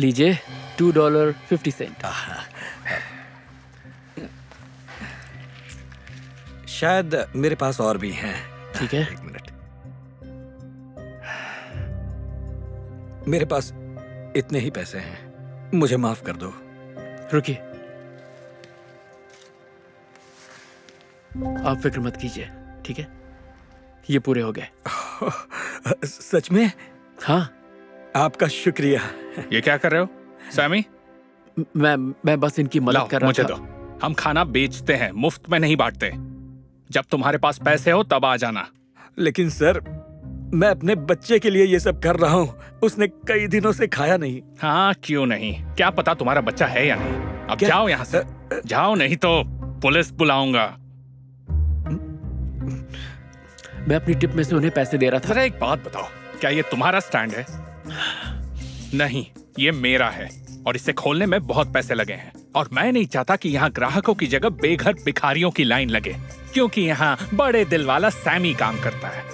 लीजिए $2.50। शायद मेरे पास और भी हैं। ठीक है। 1 मिनट। मेरे पास इतने ही पैसे हैं, मुझे माफ कर दो। रुकिए, आप फिक्र मत कीजिए, ठीक है? ये पूरे हो गए। सच में? हाँ। आपका शुक्रिया। ये क्या कर रहे हो सैमी? मैं बस इनकी मदद कर रहा मुझे था। दो। हम खाना बेचते हैं, मुफ्त में नहीं बांटते। जब तुम्हारे पास पैसे हो तब आ जाना। लेकिन सर, मैं अपने बच्चे के लिए ये सब कर रहा हूँ। उसने कई दिनों से खाया नहीं। हाँ, क्यों नहीं? क्या पता तुम्हारा बच्चा है या नहीं। अब क्या? जाओ यहाँ से। जाओ, नहीं तो पुलिस बुलाऊंगा। मैं अपनी टिप में से उन्हें पैसे दे रहा था। जरा एक बात बताओ, क्या ये तुम्हारा स्टैंड है? नहीं, ये मेरा है और इसे खोलने में बहुत पैसे लगे हैं और मैं नहीं चाहता कि यहाँ ग्राहकों की जगह बेघर भिखारियों की लाइन लगे, क्योंकि यहाँ बड़े दिल वाला सैमी काम करता है।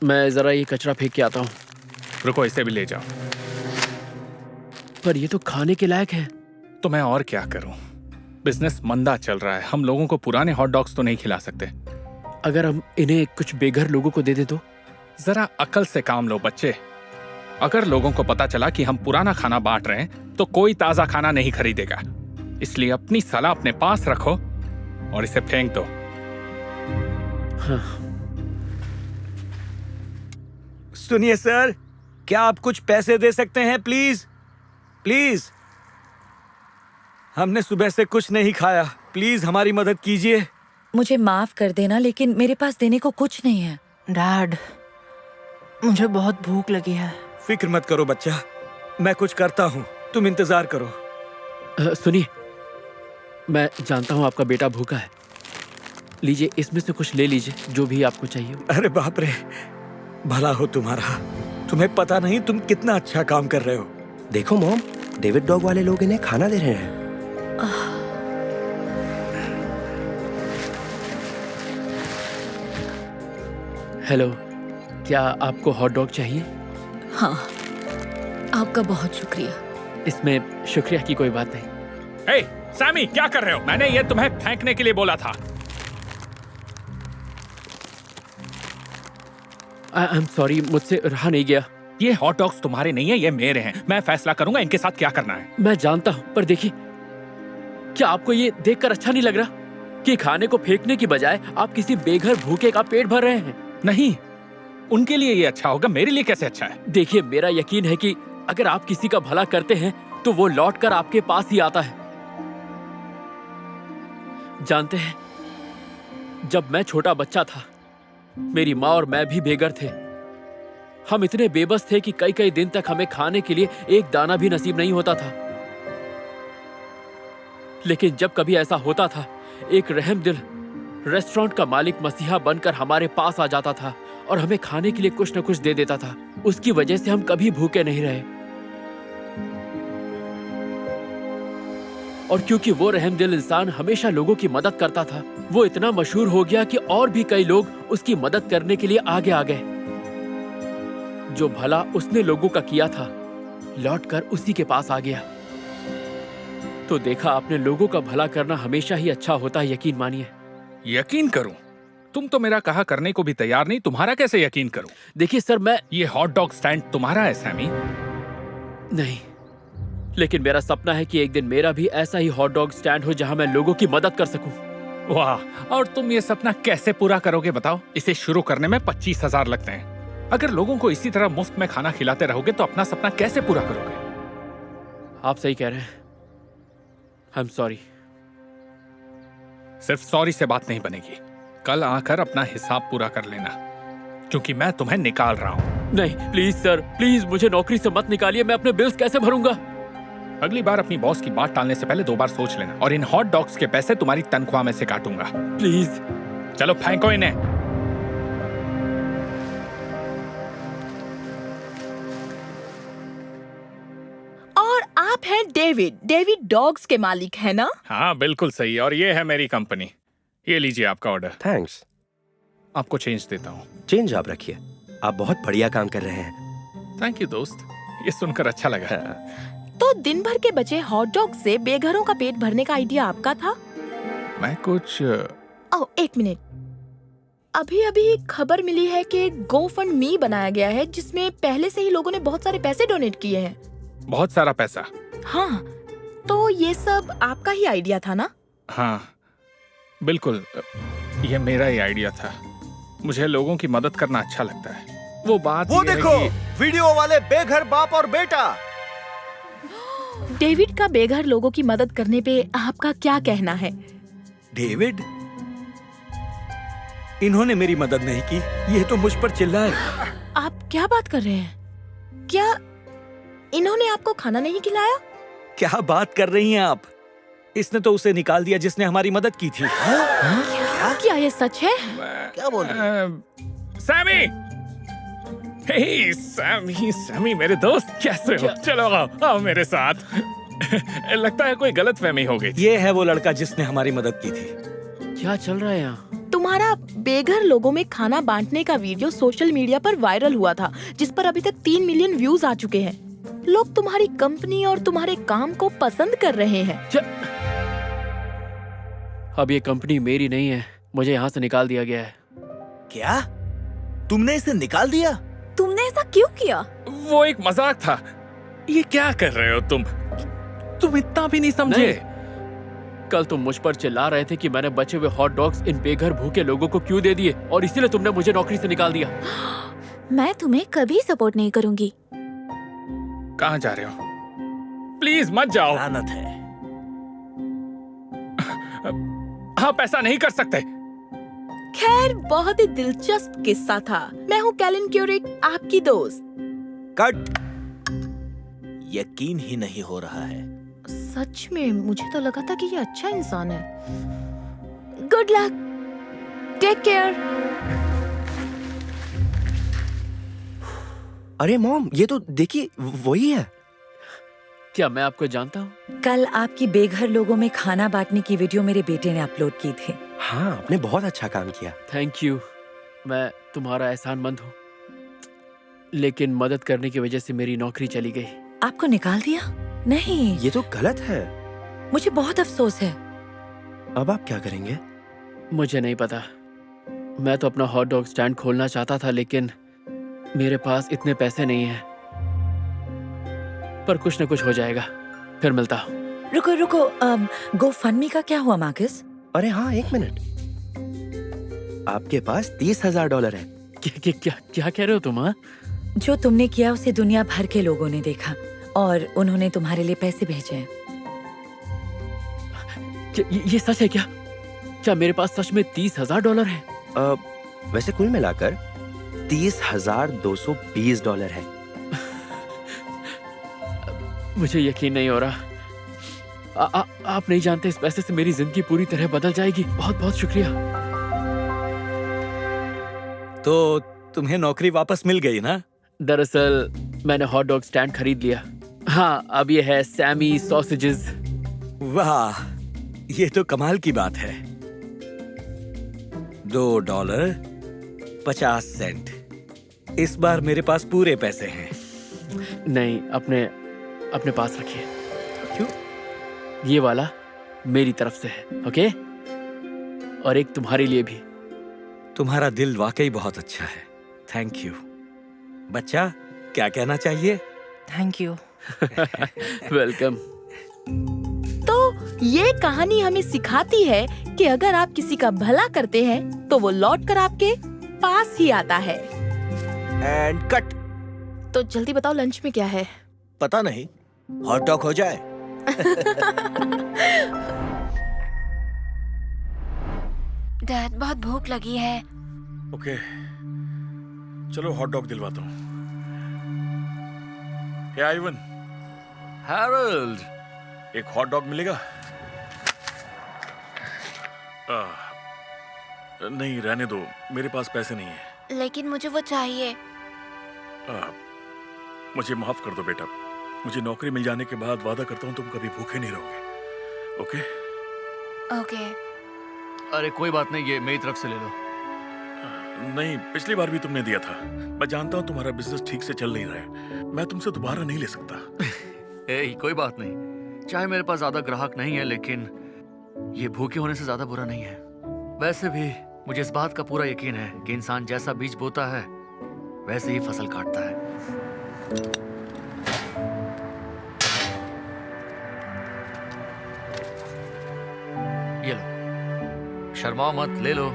मैं जरा ये कचरा फेंक के आता हूँ। रुको, इसे भी ले जाओ। पर ये तो खाने के लायक है। तो मैं और क्या करूं? बिजनेस मंदा चल रहा है, हम लोगों को पुराने हॉट डॉग्स तो नहीं खिला सकते। अगर हम इन्हें कुछ बेघर लोगों को दे दे तो? जरा अकल से काम लो बच्चे। अगर लोगों को पता चला कि हम पुराना खाना बांट रहे हैं तो कोई ताजा खाना नहीं खरीदेगा। इसलिए अपनी सलाह अपने पास रखो और इसे फेंक दो। हाँ। सुनिए सर, क्या आप कुछ पैसे दे सकते हैं प्लीज? प्लीज, हमने सुबह से कुछ नहीं खाया। प्लीज हमारी मदद कीजिए। मुझे माफ कर देना, लेकिन मेरे पास देने को कुछ नहीं है। डैड, मुझे बहुत भूख लगी है। फिक्र मत करो बच्चा, मैं कुछ करता हूँ, तुम इंतजार करो। सुनिए, मैं जानता हूँ आपका बेटा भूखा है। लीजिए, इसमें से कुछ ले लीजिए, जो भी आपको चाहिए। अरे बाप रे, भला हो तुम्हारा। तुम्हें पता नहीं तुम कितना अच्छा काम कर रहे हो। देखो मॉम, डेविड डॉग वाले लोग इन्हें खाना दे रहे हैं। हेलो, क्या आपको हॉट डॉग चाहिए? हाँ, आपका बहुत शुक्रिया। इसमें शुक्रिया की कोई बात नहीं। हे सैमी, क्या कर रहे हो? मैंने ये तुम्हें फेंकने के लिए बोला था। आई एम सॉरी, मुझसे रहा नहीं गया। ये हॉट डॉग्स तुम्हारे नहीं है, ये मेरे हैं। मैं फैसला करूंगा इनके साथ क्या करना है। मैं जानता हूँ, पर देखिए, क्या आपको ये देखकर अच्छा नहीं लग रहा कि खाने को फेंकने की बजाय आप किसी बेघर भूखे का पेट भर रहे हैं? नहीं, उनके लिए ये अच्छा होगा, मेरे लिए कैसे अच्छा है? देखिए, मेरा यकीन है कि अगर आप किसी का भला करते हैं तो वो लौटकर आपके पास ही आता है। जानते हैं, जब मैं छोटा बच्चा था, मेरी माँ और मैं भी बेघर थे। हम इतने बेबस थे कि कई कई दिन तक हमें खाने के लिए एक दाना भी नसीब नहीं होता था। लेकिन जब कभी ऐसा होता था, एक रहमदिल रेस्टोरेंट का मालिक मसीहा बनकर हमारे पास आ जाता था और हमें खाने के लिए कुछ न कुछ दे देता था। उसकी वजह से हम कभी भूखे नहीं रहे। और क्योंकि वो रहमदिल इंसान हमेशा लोगों की मदद करता था, वो इतना मशहूर हो गया कि और भी कई लोग उसकी मदद करने के लिए आगे आ गए। जो भला उसने लोगों का किया था, लौटकर उसी के पास आ गया। तो देखा आपने, लोगों का भला करना हमेशा ही अच्छा होता है, यकीन मानिए। यकीन करूं? तुम तो मेरा कहा करने को भी तैयार नहीं, तुम्हारा कैसे यकीन करूं? देखिए सर, मैं ये हॉट डॉग स्टैंड तुम्हारा है सैमी? नहीं, लेकिन मेरा सपना है कि एक दिन मेरा भी ऐसा ही हॉट डॉग स्टैंड हो जहां मैं लोगों की मदद कर सकूं। वाह, और तुम ये सपना कैसे पूरा करोगे बताओ? इसे शुरू करने में 25,000 लगते हैं। अगर लोगों को इसी तरह मुफ्त में खाना खिलाते रहोगे तो अपना सपना कैसे पूरा करोगे? आप सही कह रहे हैं। I am sorry. सिर्फ सॉरी से बात नहीं बनेगी। कल आकर अपना हिसाब पूरा कर लेना, क्योंकि मैं तुम्हें निकाल रहा हूं। नहीं, प्लीज सर, प्लीज मुझे नौकरी से मत निकालिए। मैं अपने बिल्स कैसे भरूंगा? अगली बार अपनी बॉस की बात टालने से पहले 2 बार सोच लेना, और इन हॉट डॉग्स के पैसे तुम्हारी तनख्वाह में से काटूंगा। प्लीज। चलो फेंको इन्हें। और आप हैं डेविड डॉग्स के मालिक है ना? हाँ बिल्कुल सही, और ये है मेरी कंपनी। ये लीजिए आपका ऑर्डर। थैंक्स। आपको चेंज देता हूँ। चेंज आप रखिए, आप बहुत बढ़िया काम कर रहे हैं। थैंक यू दोस्त, ये सुनकर अच्छा लगा। तो दिन भर के बचे हॉट डॉग से बेघरों का पेट भरने का आइडिया आपका था? मैं कुछ ओह, एक मिनट। अभी अभी खबर मिली है कि गो फंड मी बनाया गया है, जिसमें पहले से ही लोगों ने बहुत सारे पैसे डोनेट किए हैं। बहुत सारा पैसा। हाँ, तो ये सब आपका ही आइडिया था ना? हाँ बिल्कुल, ये मेरा ही आइडिया था। मुझे लोगों की मदद करना अच्छा लगता है। वो बात वो ये है देखो, कि- वीडियो वाले बेघर बाप और बेटा। डेविड का बेघर लोगों की मदद करने पे आपका क्या कहना है? डेविड, इन्होंने मेरी मदद नहीं की, ये तो मुझ पर चिल्लाए। आप क्या बात कर रहे हैं? क्या इन्होंने आपको खाना नहीं खिलाया? क्या बात कर रही हैं आप? इसने तो उसे निकाल दिया जिसने हमारी मदद की थी। क्या ये सच है? क्या बोल रहे सैमी! हे सैमी, सैमी मेरे दोस्त, कैसे हो? चलो आओ मेरे साथ। लगता है कोई गलतफहमी हो गई थी। ये है वो लड़का जिसने हमारी मदद की थी। क्या चल रहा है यहाँ? तुम्हारा बेघर लोगों में खाना बांटने का वीडियो सोशल मीडिया पर वायरल हुआ था, जिस पर अभी तक 3 मिलियन व्यूज आ चुके हैं। लोग तुम्हारी कंपनी और तुम्हारे काम को पसंद कर रहे हैं। अब ये कंपनी मेरी नहीं है, मुझे यहाँ से निकाल दिया गया है। क्या तुमने इसे निकाल दिया? तुमने ऐसा क्यों किया? वो एक मजाक था। ये क्या कर रहे हो तुम? तुम इतना भी नहीं समझे। कल तुम मुझ पर चिल्ला रहे थे कि मैंने बचे हुए हॉट डॉग्स इन बेघर भूखे लोगों को क्यों दे दिए, और इसीलिए तुमने मुझे नौकरी से निकाल दिया। मैं तुम्हें कभी सपोर्ट नहीं करूंगी। कहाँ जा रहे हो? प्लीज मत जाओ। लानत है। आप ऐसा नहीं कर सकते। खैर, बहुत ही दिलचस्प किस्सा था। मैं हूँ कैलिन क्यूरिक, आपकी दोस्त। कट। यकीन ही नहीं हो रहा है। सच में मुझे तो लगा था कि ये अच्छा इंसान है। Good luck, take care. अरे मॉम, ये तो देखिए वही है। क्या मैं आपको जानता हूँ? कल आपकी बेघर लोगों में खाना बांटने की वीडियो मेरे बेटे ने अपलोड की थी। हाँ, आपने बहुत अच्छा काम किया। थैंक यू, मैं तुम्हारा एहसानमंद हूँ, लेकिन मदद करने की वजह से मेरी नौकरी चली गई। आपको निकाल दिया? नहीं, ये तो गलत है। मुझे बहुत अफसोस है। अब आप क्या करेंगे? मुझे नहीं पता। मैं तो अपना हॉट डॉग स्टैंड खोलना चाहता था, लेकिन मेरे पास इतने पैसे नहीं हैं। पर कुछ न कुछ हो जाएगा, फिर मिलता हूँ। रुको रुको, गो फंड मी का क्या हुआ मार्कस? अरे हाँ, 1 मिनट। आपके पास $30,000 है। क्या कह रहे हो तुम? हाँ, जो तुमने किया उसे दुनिया भर के लोगों ने देखा और उन्होंने तुम्हारे लिए पैसे भेजे हैं। ये सच है क्या? क्या मेरे पास सच में $30,000 है? वैसे कुल मिलाकर $30,220 है। मुझे यकीन नहीं हो रहा। आप नहीं जानते, इस पैसे से मेरी जिंदगी पूरी तरह बदल जाएगी। बहुत बहुत शुक्रिया। तो तुम्हें नौकरी वापस मिल गई ना? दरअसल मैंने हॉट डॉग स्टैंड खरीद लिया। हाँ, अब ये है सैमी सॉसेजेस। वाह, ये तो कमाल की बात है। $2.50। इस बार मेरे पास पूरे पैसे हैं। नहीं, अपने पास रखिए। क्यों? ये वाला मेरी तरफ से है, ओके? और एक तुम्हारे लिए भी। तुम्हारा दिल वाकई बहुत अच्छा है। Thank you. बच्चा, क्या कहना चाहिए? Thank you. वेलकम। तो ये कहानी हमें सिखाती है कि अगर आप किसी का भला करते हैं तो वो लौट कर आपके पास ही आता है। And cut. तो जल्दी बताओ, लंच में क्या है? पता नहीं, हॉट डॉग हो जाए। डैड, बहुत भूख लगी है। ओके, चलो हॉट डॉग दिलवाता हूँ। हे आइवन, हैरोल्ड, एक हॉट डॉग मिलेगा? नहीं, रहने दो, मेरे पास पैसे नहीं है। लेकिन मुझे वो चाहिए। मुझे माफ कर दो बेटा। मुझे नौकरी मिल जाने के बाद वादा करता हूँ तुम कभी भूखे नहीं रहोगे। ओके? ओके। अरे कोई बात नहीं, ये मेरी तरफ से ले लो। नहीं, पिछली बार भी तुमने दिया था। मैं जानता हूँ तुम्हारा बिजनेस ठीक से चल नहीं रहा है। मैं तुमसे दोबारा नहीं ले सकता। कोई बात नहीं, चाहे मेरे पास ज्यादा ग्राहक नहीं है, लेकिन ये भूखे होने से ज्यादा बुरा नहीं है। वैसे भी मुझे इस बात का पूरा यकीन है कि इंसान जैसा बीज बोता है वैसे ही फसल काटता है। ये लो, शर्माओ मत, ले लो।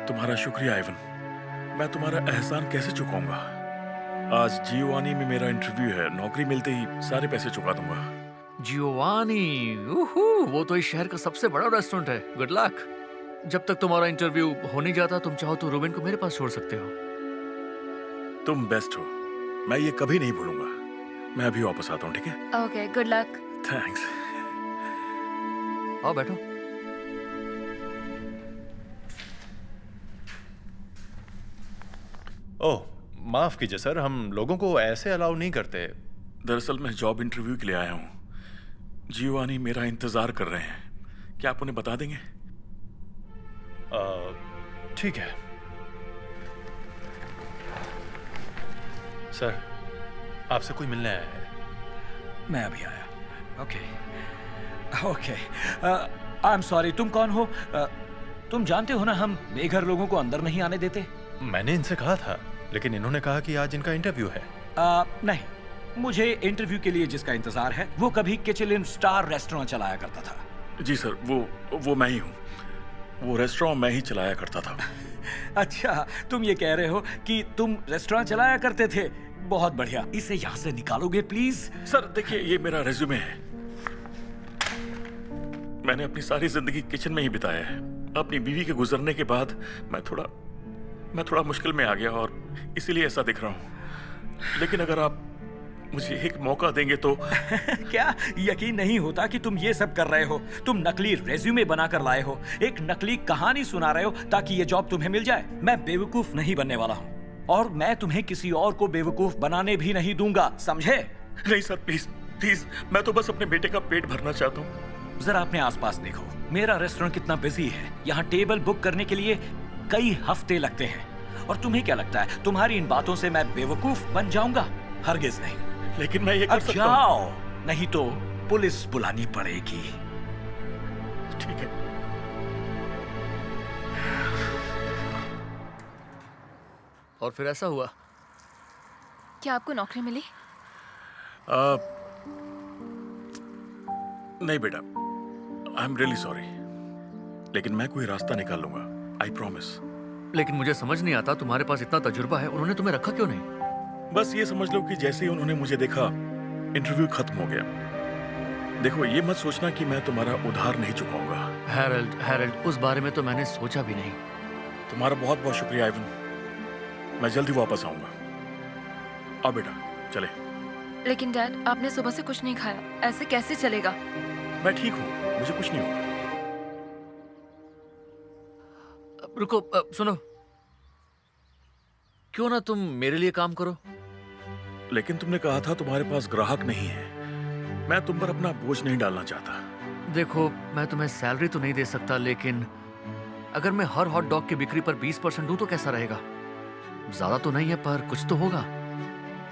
तुम्हारा शुक्रिया आइवन। मैं तुम्हारा एहसान कैसे चुकाऊंगा? आज जियोवानी में मेरा इंटरव्यू है। नौकरी मिलते ही सारे पैसे चुका दूंगा। जियोवानी, वो तो इस शहर का सबसे बड़ा रेस्टोरेंट है। Good luck. जब तक तुम्हारा इंटरव्यू हो नहीं जाता, तुम चाहो तो रूबेन को मेरे पास छोड़ सकते हो। तुम बेस्ट हो। मैं ये कभी नहीं भूलूंगा। मैं अभी वापस आता हूँ, ठीक है? Okay, good luck. थैंक्स। आओ बैठो। ओह, माफ कीजिए सर, हम लोगों को ऐसे अलाउ नहीं करते। दरअसल मैं जॉब इंटरव्यू के लिए आया हूँ। जियोवानी मेरा इंतजार कर रहे हैं। क्या आप उन्हें बता देंगे? ठीक है सर, आपसे कोई मिलने आया है। मैं अभी आया। Okay, I am sorry. तुम कौन हो? तुम जानते हो ना, हम बेघर लोगों को अंदर नहीं आने देते। मैंने इनसे कहा था, लेकिन इन्होंने कहा कि आज इनका इंटरव्यू है। नहीं, मुझे इंटरव्यू के लिए जिसका इंतजार है वो कभी किचलिन स्टार रेस्टोरेंट चलाया करता था। जी सर, वो मैं ही हूँ। वो रेस्टोरेंट मैं ही चलाया करता था। अच्छा, तुम ये कह रहे हो कि तुम रेस्टोरेंट चलाया करते थे? बहुत बढ़िया। इसे यहाँ से निकालोगे प्लीज? सर देखिए, ये मेरा रेज्यूमे है। मैंने अपनी सारी जिंदगी किचन में ही बिताया है। अपनी बीवी के गुजरने के बाद मैं थोड़ा मुश्किल में आ गया और इसीलिए ऐसा दिख रहा हूँ। लेकिन अगर आप मुझे एक मौका देंगे तो क्या यकीन नहीं होता कि तुम ये सब कर रहे हो? तुम नकली रेज्यूमे बनाकर लाए हो, एक नकली कहानी सुना रहे हो ताकि ये जॉब तुम्हें मिल जाए। मैं बेवकूफ नहीं बनने वाला हूँ और मैं तुम्हें किसी और को बेवकूफ बनाने भी नहीं दूंगा, समझे? नहीं सर, प्लीज, मैं तो बस अपने बेटे का पेट भरना चाहता हूँ। जरा अपने आसपास देखो, मेरा रेस्टोरेंट कितना बिजी है। यहाँ टेबल बुक करने के लिए कई हफ्ते लगते हैं। और तुम्हें क्या लगता है तुम्हारी इन बातों से मैं बेवकूफ बन जाऊंगा? हरगिज नहीं। लेकिन मैं ये कर सकता हूं। जाओ, नहीं तो पुलिस बुलानी पड़ेगी। ठीक है। और फिर ऐसा हुआ? क्या आपको नौकरी मिली? नहीं बेटा, आई एम रियली सॉरी, लेकिन मैं कोई रास्ता निकाल लूंगा, आई प्रॉमिस। लेकिन मुझे समझ नहीं आता, तुम्हारे पास इतना तजुर्बा है, उन्होंने तुम्हें रखा क्यों नहीं? बस ये समझ लो कि जैसे ही उन्होंने मुझे देखा, इंटरव्यू खत्म हो गया। देखो, ये मत सोचना कि मैं तुम्हारा उधार नहीं चुकाऊंगा। हैरल्ड, उस बारे में तो मैंने सोचा भी नहीं। तुम्हारा बहुत बहुत शुक्रिया आइवन। मैं जल्दी वापस आऊंगा। आओ बेटा, चले। लेकिन डैड, आपने सुबह से कुछ नहीं खाया, ऐसे कैसे चलेगा? मैं ठीक हूँ, मुझे कुछ नहीं होगा। रुको, सुनो, क्यों ना तुम मेरे लिए काम करो? लेकिन तुमने कहा था तुम्हारे पास ग्राहक नहीं है। मैं तुम पर अपना बोझ नहीं डालना चाहता। देखो, मैं तुम्हें सैलरी तो नहीं दे सकता, लेकिन अगर मैं हर हॉट डॉग की बिक्री पर 20% दूं तो कैसा रहेगा? ज्यादा तो नहीं है, पर कुछ तो होगा।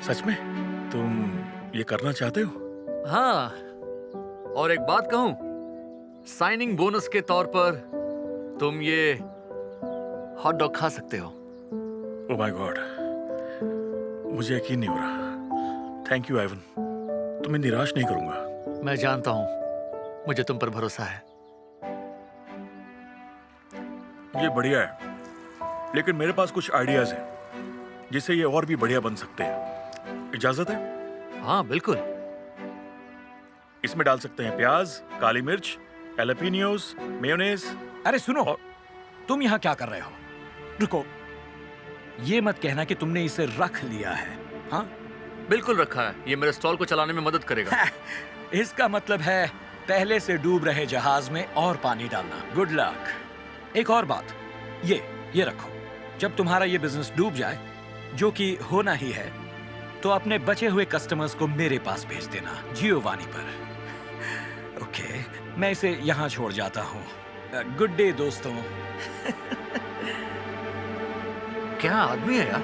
सच में तुम ये करना चाहते हो? हाँ, और एक बात कहूं, साइनिंग बोनस के तौर पर तुम ये हॉट डॉग खा सकते हो। ओह माय गॉड, मुझे यकीन नहीं हो रहा। थैंक यू आइवन, तुम्हें निराश नहीं करूंगा। मैं जानता हूं, मुझे तुम पर भरोसा है। ये बढ़िया है, लेकिन मेरे पास कुछ आइडियाज हैं जिससे ये और भी बढ़िया बन सकते हैं। इजाजत है? हाँ बिल्कुल। इसमें डाल सकते हैं प्याज, काली मिर्च, एलापिनियोस, मेयोनेज। अरे सुनो, तुम यहाँ क्या कर रहे हो? रुको, ये मत कहना कि तुमने इसे रख लिया है। हाँ बिल्कुल रखा है, ये मेरे स्टॉल को चलाने में मदद करेगा। इसका मतलब है पहले से डूब रहे जहाज में और पानी डालना। Good luck. एक और बात, ये रखो। जब तुम्हारा ये बिजनेस डूब जाए, जो कि होना ही है, तो अपने बचे हुए कस्टमर्स को मेरे पास भेज देना, जियोवानी पर। मैं इसे यहाँ छोड़ जाता हूँ। गुड डे दोस्तों। क्या आदमी है यार?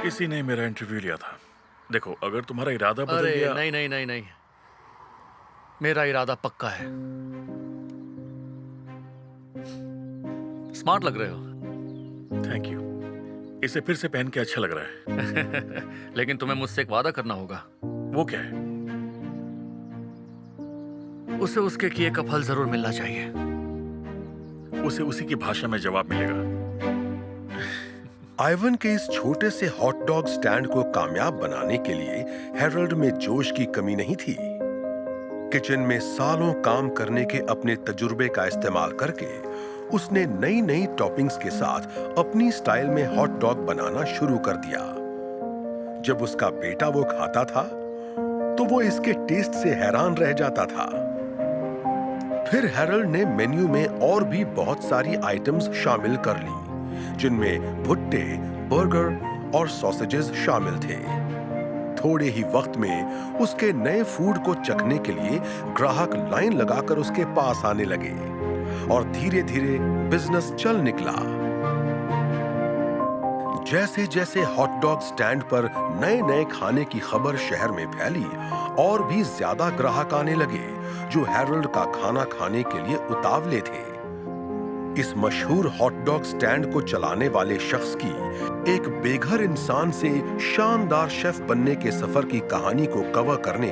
किसी ने मेरा इंटरव्यू लिया था। देखो, अगर तुम्हारा इरादा बदल अरे गया। नहीं नहीं नहीं नहीं, मेरा इरादा पक्का है। स्मार्ट लग रहे हो। Thank you. इसे फिर से पहन के अच्छा लग रहा है। लेकिन तुम्हें मुझसे एक वादा करना होगा। वो क्या है? उसे उसके किए का फल जरूर मिलना चाहिए। उसे उसी की भाषा में जवाब मिलेगा। आइवन के इस छोटे से हॉट डॉग स्टैंड को कामयाब बनाने के लिए हेरल्ड में जोश की कमी नहीं थी। किचन में सालों काम करने के अपने तजुर्बे का इस्तेमाल करके उसने नई नई टॉपिंग्स के साथ अपनी स्टाइल में हॉट डॉग बनाना शुरू कर दिया। जब उसका बेटा वो खाता था तो वो इसके टेस्ट से हैरान रह जाता था। फिर हेरल्ड ने मेन्यू में और भी बहुत सारी आइटम्स शामिल कर ली, जिनमें भुट्टे, बर्गर और सॉसेजेस शामिल थे। थोड़े ही वक्त में उसके नए फूड को चखने के लिए ग्राहक लाइन लगाकर उसके पास आने लगे और धीरे धीरे बिजनेस चल निकला। जैसे जैसे हॉट डॉग स्टैंड पर नए नए खाने की खबर शहर में फैली, और भी ज्यादा ग्राहक आने लगे जो हेरल्ड का खाना खाने के लिए उतावले थे। इस मशहूर हॉट डॉग स्टैंड को चलाने वाले शख्स की एक बेघर इंसान से शानदार शेफ बनने के सफर की कहानी को कवर करने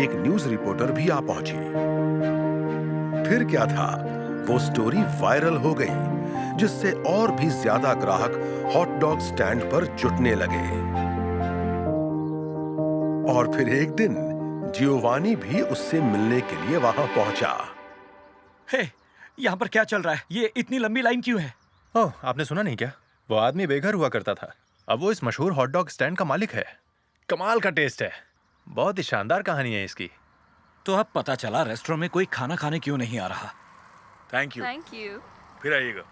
एक न्यूज रिपोर्टर भी आ पहुंची। फिर क्या था, वो स्टोरी वायरल हो गई, जिससे और भी ज्यादा ग्राहक हॉट डॉग स्टैंड पर जुटने लगे। और फिर एक दिन जियोवानी भी उससे मिलने के लिए वहां पहुंचा। हे, यहाँ पर क्या चल रहा है? ये इतनी लंबी लाइन क्यों है? ओह, आपने सुना नहीं क्या? वो आदमी बेघर हुआ करता था, अब वो इस मशहूर हॉट डॉग स्टैंड का मालिक है। कमाल का टेस्ट है, बहुत ही शानदार कहानी है इसकी। तो अब पता चला रेस्टोरेंट में कोई खाना खाने क्यों नहीं आ रहा। Thank you. Thank you. फिर आइएगा।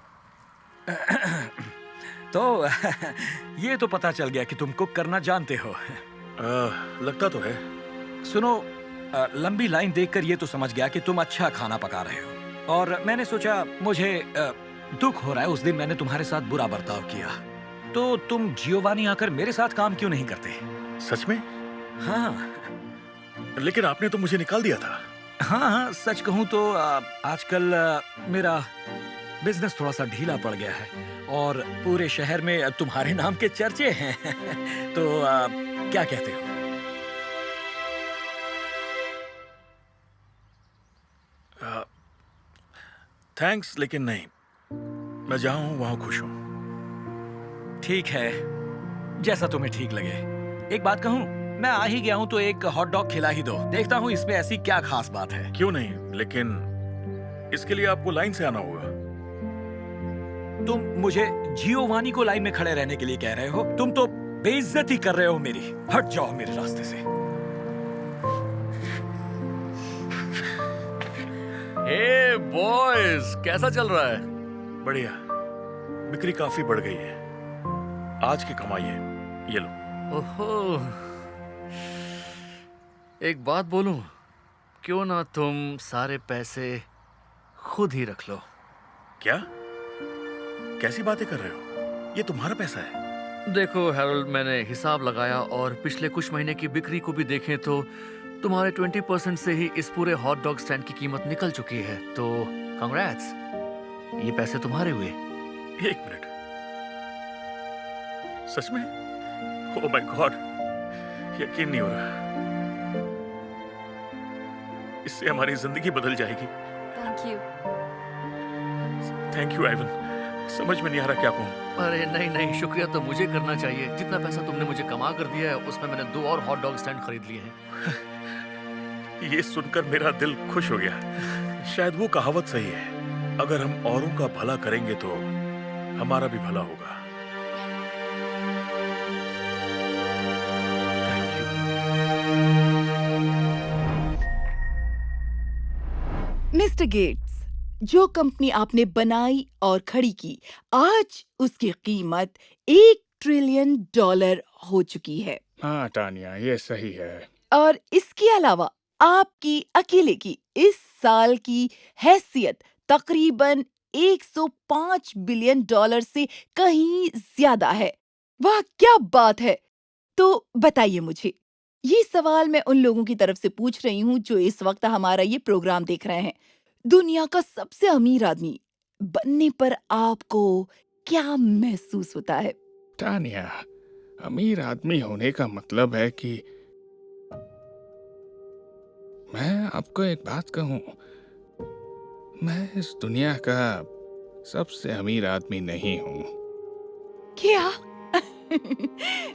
तो ये तो पता चल गया कि तुम कुक करना जानते हो। लगता तो है। सुनो, लंबी लाइन देखकर ये तो समझ गया कि तुम अच्छा खाना पका रहे हो, और मैंने सोचा मुझे दुख हो रहा है, उस दिन मैंने तुम्हारे साथ बुरा बर्ताव किया। तो तुम जियोवानी आकर मेरे साथ काम क्यों नहीं करते? सच में? हाँ। लेकिन आपने तो मुझे निकाल दिया था। हाँ, सच कहूँ तो आजकल मेरा बिजनेस थोड़ा सा ढीला पड़ गया है और पूरे शहर में तुम्हारे नाम के चर्चे हैं। तो क्या कहते हो? थैंक्स, लेकिन नहीं। मैं जहां हूं वहां खुश हूं। ठीक है, जैसा तुम्हें ठीक लगे। एक बात कहूं, मैं आ ही गया हूं तो एक हॉट डॉग खिला ही दो। देखता हूं इसमें ऐसी क्या खास बात है। क्यों नहीं, लेकिन इसके लिए आपको लाइन से आना होगा। तुम मुझे जियोवानी को लाइन में खड़े रहने के लिए कह रहे हो? तुम तो बेइज्जती कर रहे हो मेरी। हट जाओ मेरे रास्ते से। हे बॉयज, कैसा चल रहा है? बढ़िया, बिक्री काफी बढ़ गई है। आज की कमाई है, ये लो। ओहो, एक बात बोलूं, क्यों ना तुम सारे पैसे खुद ही रख लो? क्या? कैसी बातें कर रहे हो? ये तुम्हारा पैसा है। देखो हेरल्ड, मैंने हिसाब लगाया और पिछले कुछ महीने की बिक्री को भी देखें तो तुम्हारे 20% से ही इस पूरे हॉट डॉग स्टैंड की कीमत निकल चुकी है। तो कांग्रेट्स, ये पैसे तुम्हारे हुए। एक मिनट, सच में? ओह माय गॉड, यकीन नहीं हो रहा। इससे हमारी जिंदगी बदल जाएगी। Thank you. Thank you Ivan. समझ में नहीं आ रहा क्या कहूँ। अरे नहीं नहीं, शुक्रिया तो मुझे करना चाहिए। जितना पैसा तुमने मुझे कमा कर दिया है उसमें मैंने 2 और हॉट डॉग स्टैंड खरीद लिए हैं। ये सुनकर मेरा दिल खुश हो गया। शायद वो कहावत सही है, अगर हम औरों का भला करेंगे तो हमारा भी भला होगा। मिस्टर गेट्स, जो कंपनी आपने बनाई और खड़ी की, आज उसकी कीमत $1 ट्रिलियन हो चुकी है। हाँ तानिया, ये सही है। और इसके अलावा आपकी अकेले की इस साल की हैसियत तकरीबन 105 बिलियन डॉलर से कहीं ज्यादा है। वाह क्या बात है! तो बताइए मुझे, ये सवाल मैं उन लोगों की तरफ से पूछ रही हूँ जो इस वक्त हमारा ये प्रोग्राम देख रहे हैं। दुनिया का सबसे अमीर आदमी बनने पर आपको क्या महसूस होता है? टानिया, अमीर आदमी होने का मतलब है कि मैं आपको एक बात कहूं, मैं इस दुनिया का सबसे अमीर आदमी नहीं हूं। क्या?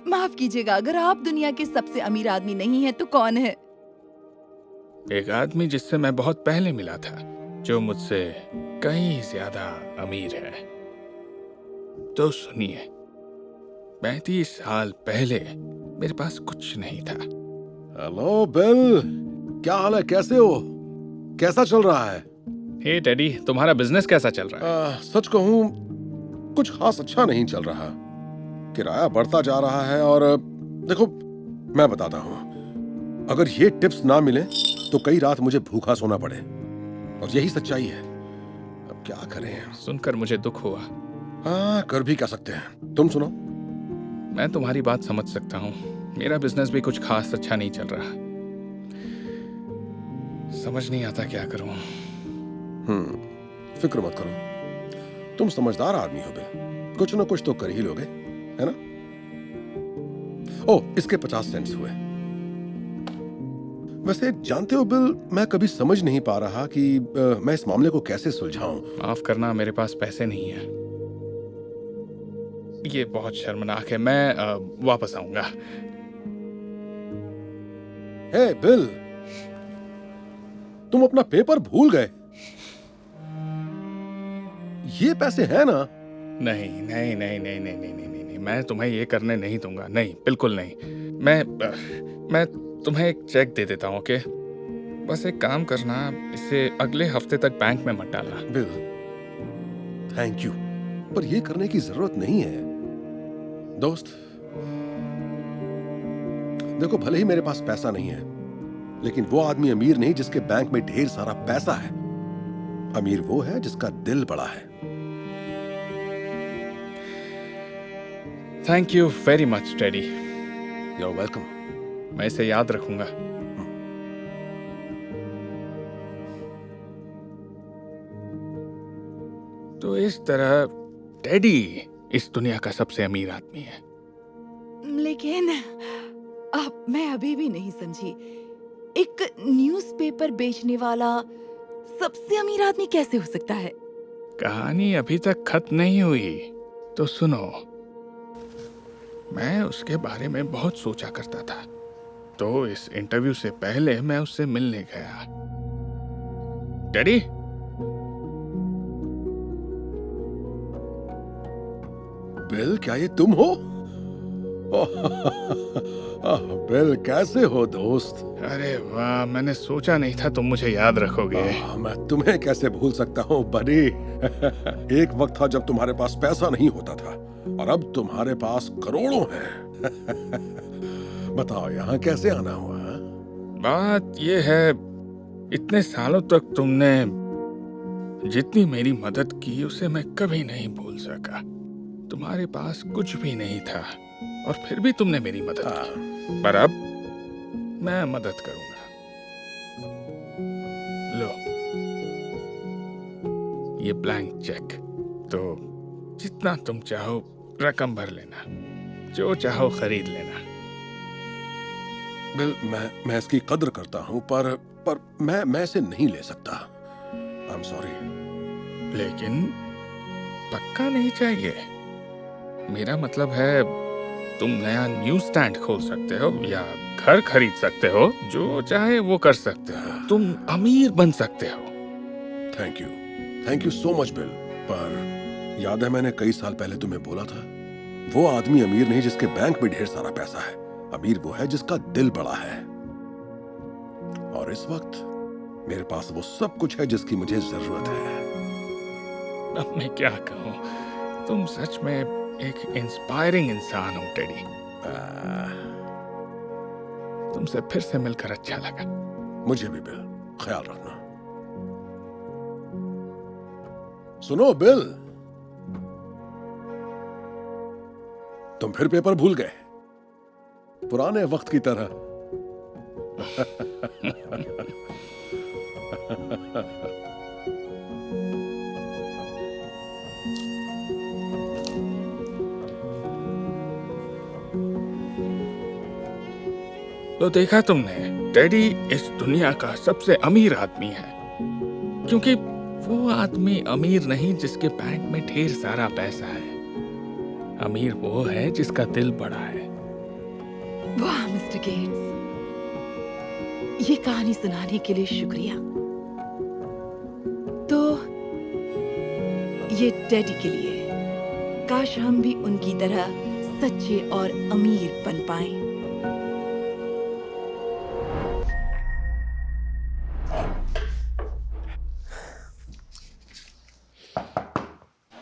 माफ कीजिएगा, अगर आप दुनिया के सबसे अमीर आदमी नहीं हैं तो कौन है? एक आदमी जिससे मैं बहुत पहले मिला था, जो मुझसे कहीं ज्यादा अमीर है। तो सुनिए, 35 साल पहले मेरे पास कुछ नहीं था। हेलो बिल, क्या हाल है? कैसे हो? कैसा चल रहा है? हे टेडी, तुम्हारा बिजनेस कैसा चल रहा है? सच कहूं, कुछ खास अच्छा नहीं चल रहा। किराया बढ़ता जा रहा है और देखो, मैं बताता हूं, अगर ये टिप्स ना मिले तो कई रात मुझे भूखा सोना पड़े, और यही सच्चाई है। अब क्या करें? सुनकर मुझे दुख हुआ। हाँ, कर भी क्या सकते हैं। तुम सुनो। मैं तुम्हारी बात समझ सकता हूँ। मेरा बिजनेस भी कुछ खास अच्छा नहीं चल रहा। समझ नहीं आता क्या करूं। फिक्र मत करो, तुम समझदार आदमी हो बिल, कुछ ना कुछ तो कर ही लोगे, है ना? ओह, इसके 50 सेंट्स हुए। वैसे जानते हो बिल, मैं कभी समझ नहीं पा रहा कि मैं इस मामले को कैसे सुलझाऊं। माफ करना, मेरे पास पैसे नहीं है। ये बहुत शर्मनाक है। मैं वापस आऊंगा। हे बिल, तुम अपना पेपर भूल गए। ये पैसे हैं ना? नहीं नहीं नहीं नहीं नहीं नहीं नहीं नहीं, मैं तुम्हें ये करने नहीं दूंगा। नहीं, बिल्कुल नहीं। मैं तुम्हें एक चेक दे देता हूँ, ओके? बस एक काम करना, इसे अगले हफ्ते तक बैंक में मत डालना। बिल, थैंक यू, पर ये करने की जरूरत नहीं है दोस्त। देखो, भले ही मेरे पास पैसा नहीं है, लेकिन वो आदमी अमीर नहीं जिसके बैंक में ढेर सारा पैसा है। अमीर वो है जिसका दिल बड़ा है। Thank you very much Teddy. You are welcome. मैं इसे याद रखूंगा। तो इस तरह टेडी इस दुनिया का सबसे अमीर आदमी है। लेकिन अब मैं अभी भी नहीं समझी, एक न्यूज़पेपर बेचने वाला सबसे अमीर आदमी कैसे हो सकता है? कहानी अभी तक खत्म नहीं हुई, तो सुनो। मैं उसके बारे में बहुत सोचा करता था, तो इस इंटरव्यू से पहले मैं उससे मिलने गया। डैडी, बिल, क्या ये तुम हो? बिल, कैसे हो दोस्त? अरे वाह, मैंने सोचा नहीं था तुम मुझे याद रखोगे। मैं तुम्हें कैसे भूल सकता हूँ बड़ी। एक वक्त था जब तुम्हारे पास पैसा नहीं होता था, और अब तुम्हारे पास करोड़ों हैं। बताओ, यहाँ कैसे आना हुआ? बात ये है, इतने सालों तक तुमने जितनी मेरी मदद की उसे मैं कभी नहीं भूल सका। तुम्हारे पास कुछ भी नहीं था और फिर भी तुमने मेरी मदद की। पर अब मैं मदद करूंगा। लो, ये ब्लैंक चेक। तो जितना तुम चाहो रकम भर लेना, जो चाहो खरीद लेना। बिल, मैं इसकी कद्र करता हूँ, पर मैं इसे नहीं ले सकता। I am sorry. लेकिन पक्का नहीं चाहिए। मेरा मतलब है, तुम नया न्यूज़ स्टैंड खोल सकते हो या घर खरीद सकते हो, जो चाहे वो कर सकते हो। तुम अमीर बन सकते हो। Thank you so much bill. पर याद है, मैंने कई साल पहले तुम्हें बोला था, वो आदमी अमीर नहीं जिसके बैंक में ढेर सारा पैसा है। अमीर वो है जिसका दिल बड़ा है। और इस वक्त मेरे पास वो सब कुछ है जिसकी मुझे जरूरत है। अब मैं क्या कहूँ, तुम सच में एक इंस्पायरिंग इंसान हो टेडी। तुमसे फिर से मिलकर अच्छा लगा। मुझे भी बिल, ख्याल रखना। सुनो बिल, तुम फिर पेपर भूल गए, पुराने वक्त की तरह। तो देखा तुमने, डैडी इस दुनिया का सबसे अमीर आदमी है, क्योंकि वो आदमी अमीर नहीं जिसके बैंक में ढेर सारा पैसा है। अमीर वो है जिसका दिल बड़ा है। वाह मिस्टर गेट्स, ये कहानी सुनाने के लिए शुक्रिया। तो ये डैडी के लिए, काश हम भी उनकी तरह सच्चे और अमीर बन पाएं।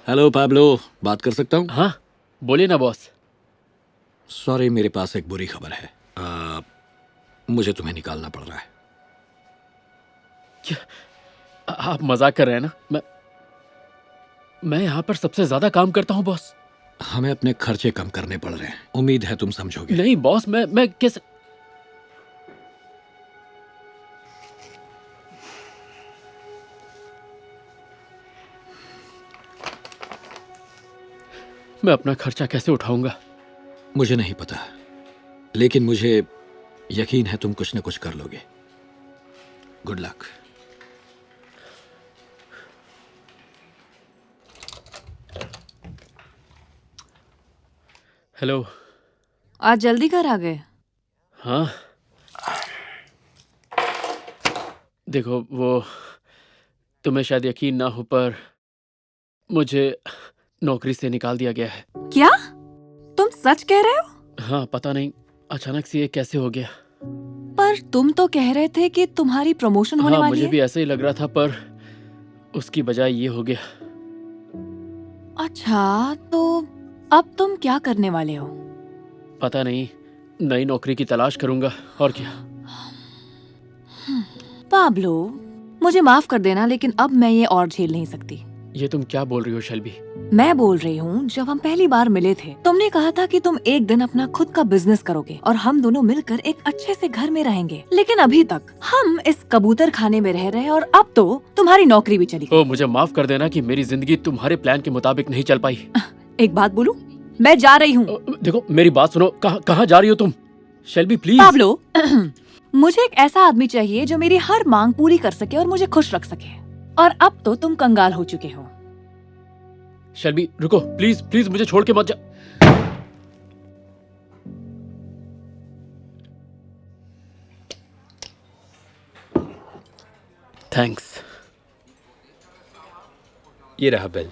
हेलो पाब्लो, बात कर सकता हूँ? हाँ, बोलिए ना बॉस। सॉरी, मेरे पास एक बुरी खबर है। मुझे तुम्हें निकालना पड़ रहा है। क्या आप मजाक कर रहे हैं ना? मैं यहाँ पर सबसे ज्यादा काम करता हूँ बॉस। हमें अपने खर्चे कम करने पड़ रहे हैं, उम्मीद है तुम समझोगे। नहीं बॉस, मैं कैसे? मैं अपना खर्चा कैसे उठाऊंगा? मुझे नहीं पता, लेकिन मुझे यकीन है तुम कुछ न कुछ कर लोगे। Good luck. हेलो। आज जल्दी घर आ गए? हाँ, देखो वो, तुम्हें शायद यकीन ना हो पर मुझे नौकरी से निकाल दिया गया है। क्या? तुम सच कह रहे हो? हाँ, पता नहीं अचानक से ये कैसे हो गया। पर तुम तो कह रहे थे कि तुम्हारी प्रमोशन होने हाँ, वाली मुझे है। भी ऐसे ही लग रहा था, पर उसकी बजाय ये हो गया। अच्छा, तो अब तुम क्या करने वाले हो? पता नहीं, नई नौकरी की तलाश करूंगा, और क्या। पाब्लो, मुझे माफ कर देना, लेकिन अब मैं ये और झेल नहीं सकती। ये तुम क्या बोल रही हो शेल्बी? मैं बोल रही हूँ, जब हम पहली बार मिले थे तुमने कहा था कि तुम एक दिन अपना खुद का बिजनेस करोगे और हम दोनों मिलकर एक अच्छे से घर में रहेंगे। लेकिन अभी तक हम इस कबूतर खाने में रह रहे हैं और अब तो तुम्हारी नौकरी भी चली गई। ओ, मुझे माफ कर देना कि मेरी जिंदगी तुम्हारे प्लान के मुताबिक नहीं चल पाई। एक बात बोलूं, मैं जा रही हूँ। देखो मेरी बात सुनो। कहाँ जा रही हो तुम? Shelby please. पाब्लो, मुझे एक ऐसा आदमी चाहिए जो मेरी हर मांग पूरी कर सके और मुझे खुश रख सके, और अब तो तुम कंगाल हो चुके हो। शेल्बी रुको, प्लीज प्लीज मुझे छोड़ के मत जा। थैंक्स। ये रहा बिल।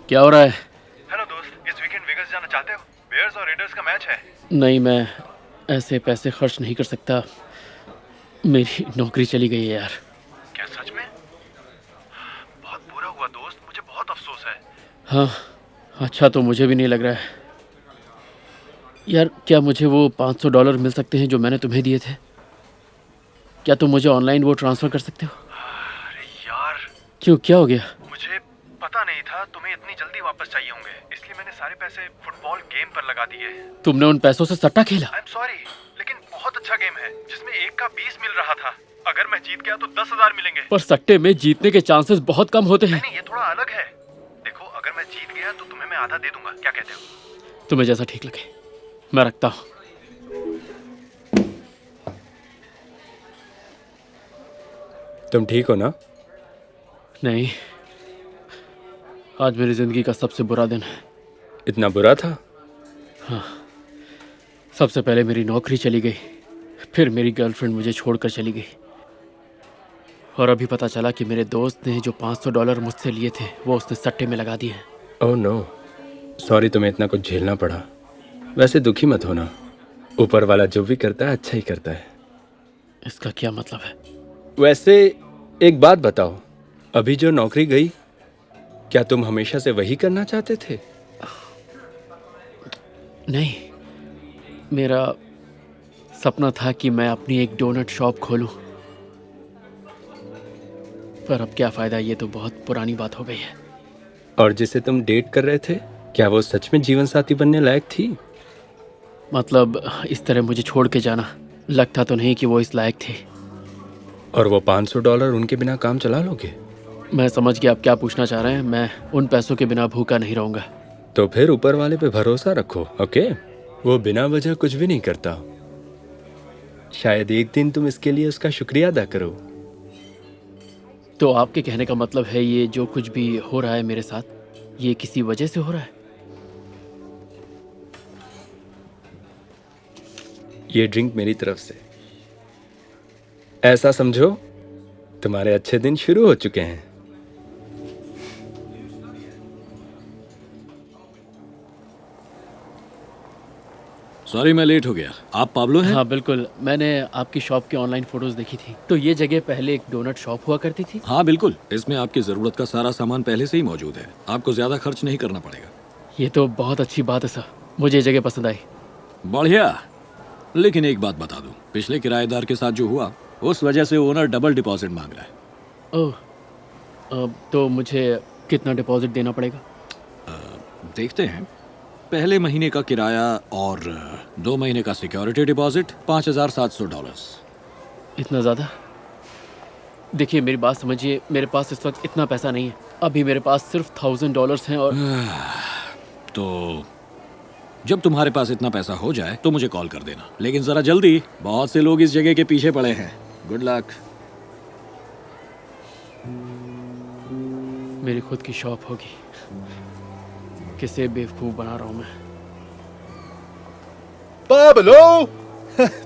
क्या हो रहा है? हेलो दोस्त, इस वीकेंड वेगास जाना चाहते हो? बेयर्स और रेडर्स का मैच है। नहीं, मैं ऐसे पैसे खर्च नहीं कर सकता। मेरी नौकरी चली गई है यार। क्या सच में? बहुत बुरा हुआ दोस्त, मुझे बहुत अफसोस है। हाँ, अच्छा तो मुझे भी नहीं लग रहा है यार। क्या मुझे वो $500 मिल सकते हैं जो मैंने तुम्हें दिए थे? क्या तुम मुझे ऑनलाइन वो ट्रांसफर कर सकते हो? अरे यार, क्यों, क्या हो गया? मुझे पता नहीं था तुम्हें इतनी जल्दी वापस चाहिए होंगे, इसलिए मैंने सारे पैसे फुटबॉल गेम पर लगा दिए। तुमने उन पैसों से सट्टा खेला? आई एम सॉरी, लेकिन बहुत अच्छा गेम है जिसमें एक का 20 मिल रहा था। अगर मैं जीत गया तो 10,000 मिलेंगे। पर सट्टे में जीतने के चांसेस बहुत कम होते हैं। नहीं, ये थोड़ा अलग है। देखो, अगर मैं जीत गया तो तुम्हें मैं आधा दे दूंगा, क्या कहते हो? तुम्हें जैसा ठीक लगे, मैं रखता हूँ। तुम ठीक हो ना? नहीं, आज मेरी जिंदगी का सबसे बुरा दिन है। इतना बुरा था? हाँ, सबसे पहले मेरी नौकरी चली गई, फिर मेरी गर्लफ्रेंड मुझे छोड़कर चली गई, और अभी पता चला कि मेरे दोस्त ने जो $500 मुझसे लिए थे वो उसने सट्टे में लगा दिए। ओह नो, सॉरी तुम्हें इतना कुछ झेलना पड़ा। वैसे दुखी मत होना, ऊपर वाला जो भी करता है अच्छा ही करता है। इसका क्या मतलब है? वैसे एक बात बताओ, अभी जो नौकरी गई, क्या तुम हमेशा से वही करना चाहते थे? नहीं, मेरा सपना था कि मैं अपनी एक डोनट शॉप खोलूं, पर अब क्या फायदा, ये तो बहुत पुरानी बात हो गई है। और जिसे तुम डेट कर रहे थे, क्या वो सच में जीवन साथी बनने लायक थी? मतलब इस तरह मुझे छोड़ के जाना, लगता तो नहीं कि वो इस लायक थे। और वो $500 उनके बिना काम चला लोगे? मैं समझ गया आप क्या पूछना चाह रहे हैं। मैं उन पैसों के बिना भूखा नहीं रहूंगा। तो फिर ऊपर वाले पे भरोसा रखो, ओके? वो बिना वजह कुछ भी नहीं करता। शायद एक दिन तुम इसके लिए उसका शुक्रिया अदा करो। तो आपके कहने का मतलब है ये जो कुछ भी हो रहा है मेरे साथ, ये किसी वजह से हो रहा है? ये ड्रिंक मेरी तरफ से। ऐसा समझो तुम्हारे अच्छे दिन शुरू हो चुके हैं। सॉरी मैं लेट हो गया। आप पाब्लो हैं? हाँ बिल्कुल, मैंने आपकी शॉप की ऑनलाइन फोटोज देखी थी। तो ये जगह पहले एक डोनट शॉप हुआ करती थी? हाँ बिल्कुल, इसमें आपकी जरूरत का सारा सामान पहले से ही मौजूद है। आपको ज्यादा खर्च नहीं करना पड़ेगा। ये तो बहुत अच्छी बात है सर, मुझे ये जगह पसंद आई। बढ़िया, लेकिन एक बात बता दूं, पिछले किराएदार के साथ जो हुआ उस वजह से ओनर डबल डिपॉजिट मांग रहा है। ओह, तो मुझे कितना डिपॉजिट देना पड़ेगा? देखते हैं। पहले महीने का किराया और 2 महीने का सिक्योरिटी डिपॉजिट $5,700। इतना ज़्यादा? देखिए मेरी बात समझिए, मेरे पास इस वक्त इतना पैसा नहीं है। अभी मेरे पास सिर्फ $1,000 हैं। और तो जब तुम्हारे पास इतना पैसा हो जाए तो मुझे कॉल कर देना, लेकिन जरा जल्दी। बहुत से लोग इस जगह के पीछे पड़े हैं। Good luck. मेरी खुद की शॉप होगी। किसे बेवकूफ बना रहा हूं मैं। पाब्लो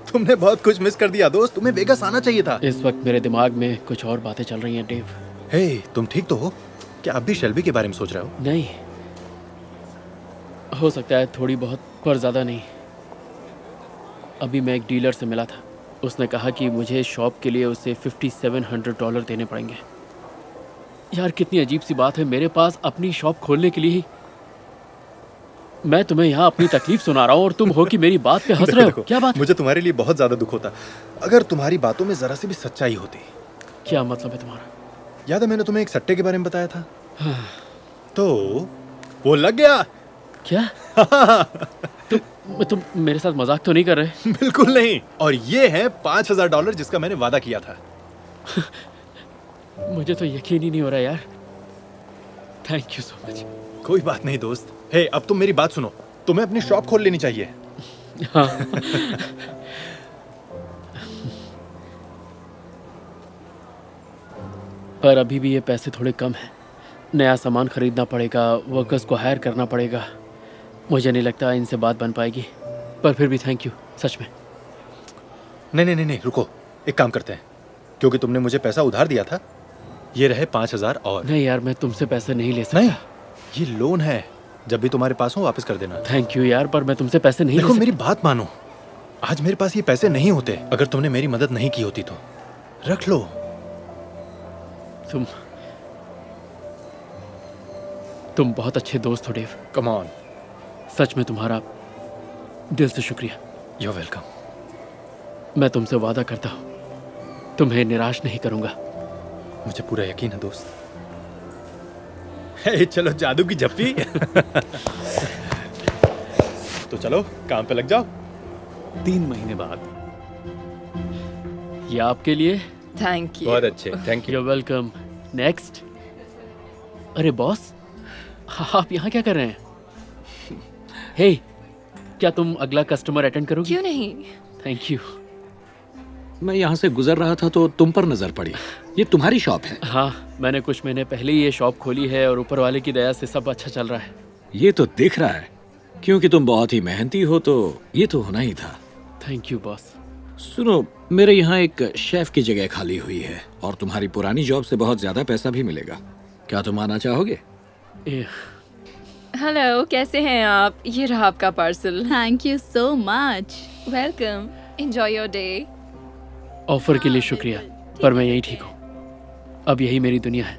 तुमने बहुत कुछ मिस कर दिया दोस्त, तुम्हें वेगास आना चाहिए था। इस वक्त मेरे दिमाग में कुछ और बातें चल रही हैं डेव। हे, तुम ठीक तो हो? क्या अब भी शेल्बी के बारे में सोच रहे हो? नहीं, हो सकता है थोड़ी बहुत, पर ज़्यादा नहीं। अभी मैं एक डीलर से मिला था, उसने कहा कि मुझे शॉप के लिए उसे $5,700 देने पड़ेंगे। यार कितनी अजीब सी बात है, मेरे पास अपनी शॉप खोलने के लिए ही मैं तुम्हें यहाँ अपनी तकलीफ सुना रहा हूँ और तुम हो कि मेरी बात पे हंस रहे हो। क्या बात? मुझे तुम्हारे लिए बहुत ज्यादा दुख होता अगर तुम्हारी बातों में जरा सी भी सच्चाई होती। क्या मतलब है तुम्हारा? याद है मैंने तुम्हें एक सट्टे के बारे में बताया था? तो वो लग गया। क्या? तुम मेरे साथ मजाक तो नहीं कर रहे? बिल्कुल नहीं। और ये है $5,000 जिसका मैंने वादा किया था। मुझे तो यकीन ही नहीं हो रहा यार। Thank you so much. कोई बात नहीं दोस्त। हे, अब तुम मेरी बात सुनो, तुम्हें अपनी शॉप खोल लेनी चाहिए। हाँ। पर अभी भी ये पैसे थोड़े कम हैं। नया सामान खरीदना पड़ेगा, वर्कर्स को हायर करना पड़ेगा। मुझे नहीं लगता इनसे बात बन पाएगी, पर फिर भी थैंक यू सच में। नहीं, रुको, एक काम करते हैं। क्योंकि तुमने मुझे पैसा उधार दिया था, ये रहे 5,000 और। नहीं यार, मैं तुमसे पैसे नहीं ले सकता। नहीं, ये लोन है, जब भी तुम्हारे पास हो वापस कर देना। थैंक यू यार, पर मैं तुमसे पैसे नहीं ले सकता। देखो मेरी बात मानो, आज मेरे पास ये पैसे नहीं होते अगर तुमने मेरी मदद नहीं की होती। तो रख लो। तुम बहुत अच्छे दोस्त हो डेव। Come on. सच में तुम्हारा दिल से शुक्रिया। You welcome. मैं तुमसे वादा करता हूँ तुम्हें निराश नहीं करूंगा। मुझे पूरा यकीन है दोस्त। हे, चलो जादू की झप्पी। तो चलो काम पे लग जाओ। 3 महीने बाद। ये आपके लिए। Thank you. बहुत अच्छे, थैंक यू। वेलकम। नेक्स्ट। अरे बॉस, आप यहाँ क्या कर रहे हैं? हे, क्या तुम अगला कस्टमर अटेंड करोगी? क्यों नहीं? Thank you. मैं यहाँ से गुजर रहा था तो तुम पर नजर पड़ी। ये तुम्हारी शॉप है? हाँ, मैंने कुछ महीने पहले ही ये शॉप खोली है और ऊपर वाले की दया से सब अच्छा चल रहा है। ये तो दिख रहा है, क्योंकि तुम बहुत ही मेहनती हो, तो ये तो होना ही था। Thank you boss. सुनो, मेरे यहाँ एक शेफ की जगह खाली हुई है और तुम्हारी पुरानी जॉब से बहुत ज्यादा पैसा भी मिलेगा। क्या तुम आना चाहोगे? हेलो, कैसे हैं आप? ये रहा आपका parcel. Thank you so much. Welcome. Enjoy your day. Offer के लिए शुक्रिया, पर मैं यही ठीक हूँ। अब यही मेरी दुनिया है।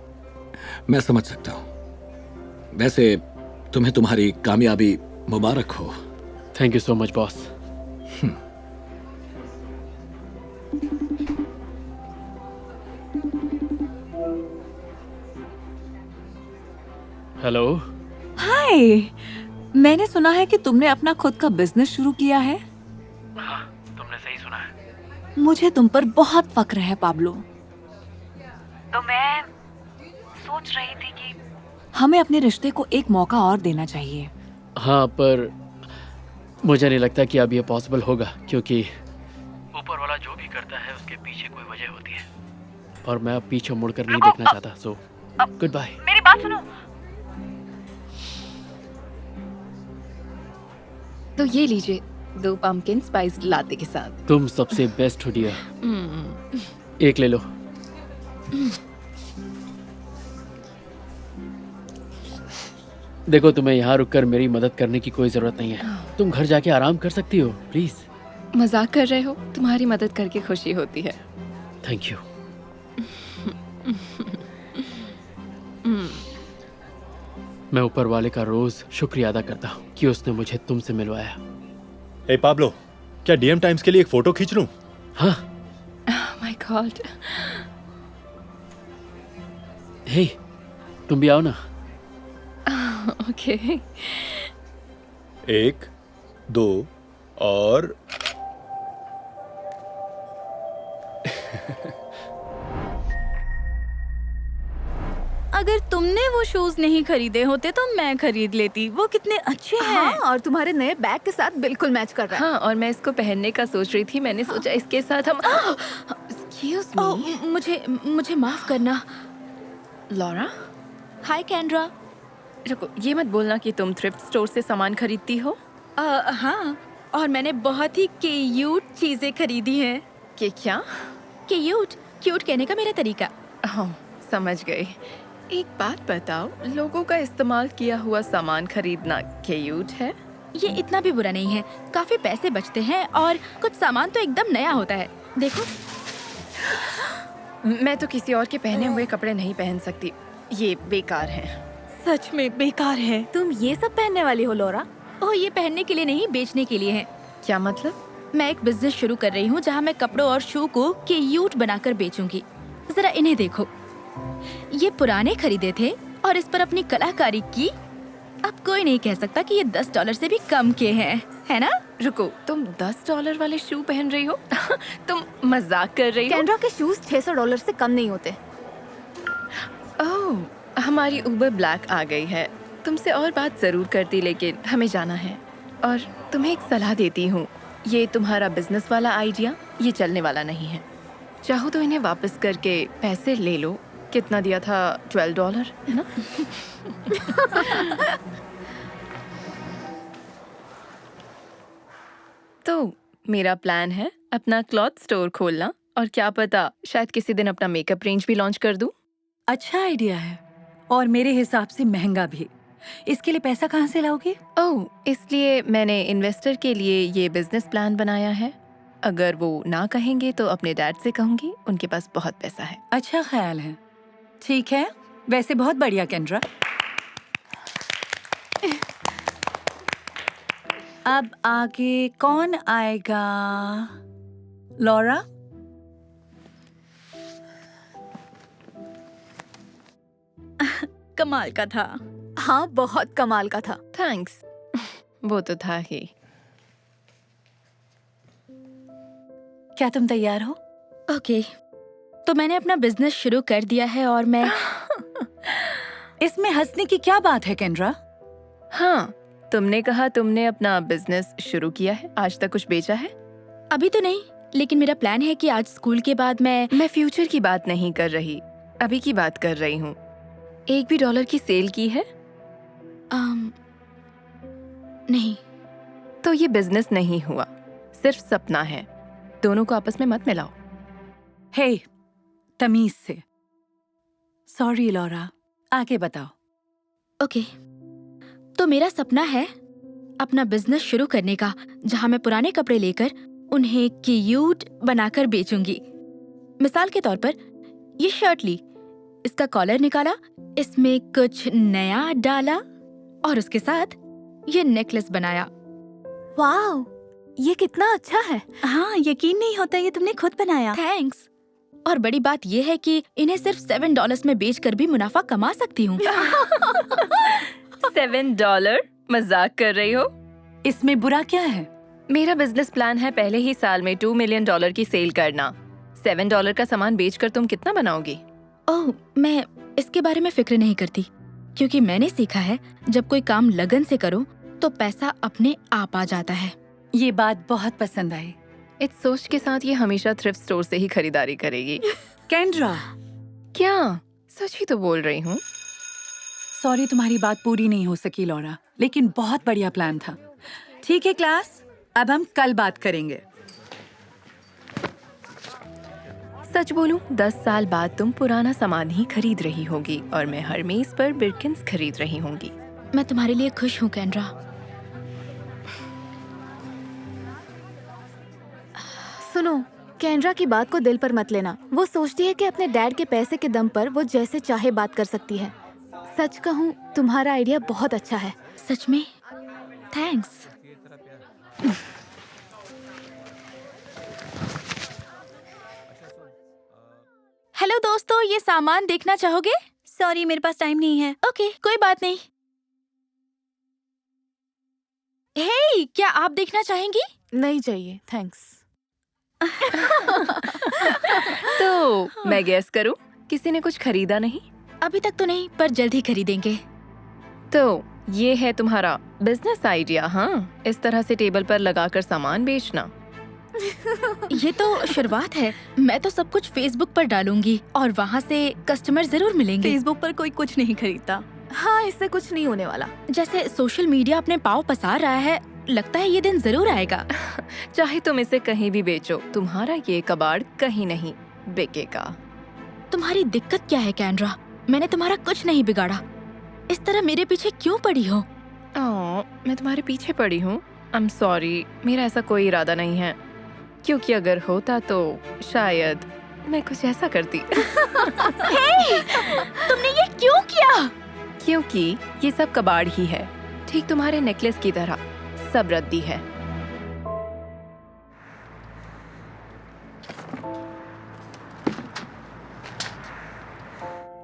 मैं समझ सकता हूँ। वैसे तुम्हें तुम्हारी कामयाबी मुबारक हो। Thank you so much boss. Hello. Hi, मैंने सुना है कि तुमने अपना खुद का बिजनेस शुरू किया है। हाँ, तुमने सही सुना है। मुझे तुम पर बहुत फक्र है पाब्लो। तो मैं सोच रही थी कि हमें अपने रिश्ते को एक मौका और देना चाहिए। हाँ, पर मुझे नहीं लगता कि अब ये पॉसिबल होगा, क्योंकि ऊपर वाला जो भी करता है उसके पीछे कोई वजह होती है, और मैं अब पीछे मुड़कर नहीं देखना चाहता। So goodbye. मेरी बात सुनो। तो ये लीजिए 2 पम्पकिन स्पाइस्ड लाते के साथ। तुम सबसे बेस्ट हो डियर। एक ले लो। देखो, तुम्हें यहाँ रुककर मेरी मदद करने की कोई जरूरत नहीं है। तुम घर जाके आराम कर सकती हो। प्लीज। मजाक कर रहे हो? तुम्हारी मदद करके खुशी होती है। Thank you. मैं ऊपर वाले का रोज शुक्रिया अदा करता हूँ कि उसने मुझे तुमसे मिलवाया। ए पाब्लो, क्या डीएम टाइम्स के लिए एक फोटो खींच लूं? हाँ। My God. हे, तुम भी आओ ना। ओके। 1, 2 और अगर तुमने वो शूज नहीं खरीदे होते तो मैं खरीद लेती। वो कितने अच्छे हैं। हाँ, और तुम्हारे नए बैग के साथ बिल्कुल मैच कर रहा है। हाँ, और मैं इसको पहनने का सोच रही थी। मैंने सोचा इसके साथ हम एक्सक्यूज मी। मुझे माफ करना लॉरा। हाय कैंड्रा। रुको, ये मत बोलना कि तुम थ्रिफ्ट स्टोर से सामान खरीदती हो। हाँ, और मैंने बहुत ही क्यूट चीजें खरीदी हैं। कि क्या? क्यूट कहने का मेरा तरीका। समझ गई। एक बात बताओ, लोगों का इस्तेमाल किया हुआ सामान खरीदना क्यूट है? ये इतना भी बुरा नहीं है। काफी पैसे बचते हैं और कुछ सामान तो एकदम नया होता है। देखो, मैं तो किसी और के पहने हुए कपड़े नहीं पहन सकती। ये बेकार है। सच में बेकार है। तुम ये सब पहनने वाली हो लॉरा? ओह, ये पहनने के लिए नहीं, बेचने के लिए है। क्या मतलब? मैं एक बिजनेस शुरू कर रही हूँ जहाँ मैं कपड़ों और शू को क्यूट बनाकर बेचूंगी। जरा इन्हें देखो, ये पुराने खरीदे थे और इस पर अपनी कलाकारी की। अब कोई नहीं कह सकता कि ये $10 से भी कम के हैं, है ना? रुको, तुम $10 वाले शू पहन रही हो? तुम मजाक कर रही हो? कैंड्रा के शूज $600 से कम नहीं होते। ओह, हमारी उबर ब्लैक आ गई है। तुमसे और बात जरूर करती, लेकिन हमें जाना है। और तुम्हें एक सलाह देती हूँ, ये तुम्हारा बिजनेस वाला आइडिया ये चलने वाला नहीं है। चाहो तो इन्हें वापस करके पैसे ले लो। कितना दिया था? $12, है ना? तो मेरा प्लान है अपना क्लॉथ स्टोर खोलना, और क्या पता शायद किसी दिन अपना मेकअप रेंज भी लॉन्च कर दूं। अच्छा आइडिया है, और मेरे हिसाब से महंगा भी। इसके लिए पैसा कहाँ से लाओगे? ओह, इसलिए मैंने इन्वेस्टर के लिए ये बिजनेस प्लान बनाया है। अगर वो ना कहेंगे तो अपने डैड से कहूंगी, उनके पास बहुत पैसा है। अच्छा ख्याल है। ठीक है, वैसे बहुत बढ़िया कैंड्रा। अब आगे कौन आएगा? लॉरा? कमाल का था। हाँ, बहुत कमाल का था। थैंक्स। वो तो था ही। क्या तुम तैयार हो? ओके, तो मैंने अपना बिजनेस शुरू कर दिया है और मैं इसमें हंसने की क्या बात है कैंड्रा? हाँ, तुमने कहा तुमने अपना बिजनेस शुरू किया है। आज तक कुछ बेचा है? अभी तो नहीं, लेकिन मेरा प्लान है कि आज स्कूल के बाद मैं फ्यूचर की बात नहीं कर रही, अभी की बात कर रही हूँ। एक भी डॉलर की सेल की है? नहीं। तो ये बिजनेस नहीं हुआ, सिर्फ सपना है। दोनों को आपस में मत मिलाओ। हे, तमीज से। सॉरी लॉरा, आगे बताओ। ओके, तो मेरा सपना है अपना बिजनेस शुरू करने का, जहां मैं पुराने कपड़े लेकर उन्हें क्यूट बनाकर बेचूंगी। मिसाल के तौर पर ये शर्ट ली, इसका कॉलर निकाला, इसमें कुछ नया डाला और उसके साथ ये नेकलेस बनाया। वाह, ये कितना अच्छा है। हाँ, यकीन नहीं होता ये तुमने खुद बनाया। थैंक्स। और बड़ी बात यह है कि इन्हें सिर्फ $7 में बेचकर भी मुनाफा कमा सकती हूँ। $7? मजाक कर रही हो? इसमें बुरा क्या है? मेरा बिजनेस प्लान है पहले ही साल में $2 मिलियन की सेल करना। $7 का सामान बेचकर तुम कितना बनाओगी? ओह, मैं इसके बारे में फिक्र नहीं करती, क्योंकि मैंने सीखा है जब कोई काम लगन से करो तो पैसा अपने आप आ जाता है। ये बात बहुत पसंद आई। इस सोच के साथ ये हमेशा थ्रिफ्ट स्टोर से ही खरीदारी करेगी। केंड्रा, क्या? सच ही तो बोल रही हूँ। सॉरी तुम्हारी बात पूरी नहीं हो सकी लॉरा, लेकिन बहुत बढ़िया प्लान था। ठीक है क्लास, अब हम कल बात करेंगे। सच बोलूं, 10 साल बाद तुम पुराना सामान ही खरीद रही होगी और मैं हरमेस पर बिर्किन्स खरीद रही होंगी। मैं तुम्हारे लिए खुश हूँ केंड्रा। सुनो, केंड्रा की बात को दिल पर मत लेना। वो सोचती है कि अपने डैड के पैसे के दम पर वो जैसे चाहे बात कर सकती है। सच कहूँ, तुम्हारा आइडिया बहुत अच्छा है। सच में? थैंक्स। हेलो दोस्तों, ये सामान देखना चाहोगे? सॉरी, मेरे पास टाइम नहीं है। ओके, कोई बात नहीं। हे, क्या आप देखना चाहेंगी? नहीं चाहिए, थैंक्स। तो मैं गेस करूं, किसी ने कुछ खरीदा नहीं? अभी तक तो नहीं, पर जल्द ही खरीदेंगे। तो ये है तुम्हारा बिजनेस आइडिया? हाँ, इस तरह से टेबल पर लगाकर सामान बेचना। ये तो शुरुआत है। मैं तो सब कुछ फेसबुक पर डालूंगी और वहाँ से कस्टमर जरूर मिलेंगे। फेसबुक पर कोई कुछ नहीं खरीदता। हाँ, इससे कुछ नहीं होने वाला। जैसे सोशल मीडिया अपने पाँव पसार रहा है, लगता है ये दिन जरूर आएगा। चाहे तुम इसे कहीं भी बेचो, तुम्हारा ये कबाड़ कहीं नहीं बिकेगा। तुम्हारी दिक्कत क्या है केंड्रा? मैंने तुम्हारा कुछ नहीं बिगाड़ा। इस तरह मेरे पीछे क्यों पड़ी हो? मैं तुम्हारे पीछे पड़ी हूँ? आई एम सॉरी, मेरा ऐसा कोई इरादा नहीं है। क्योंकि अगर होता तो शायद मैं कुछ ऐसा करती। हे, तुमने ये क्यों किया? क्योंकि ये सब कबाड़ ही है, ठीक तुम्हारे नेकलेस की तरह, सब रद्दी है।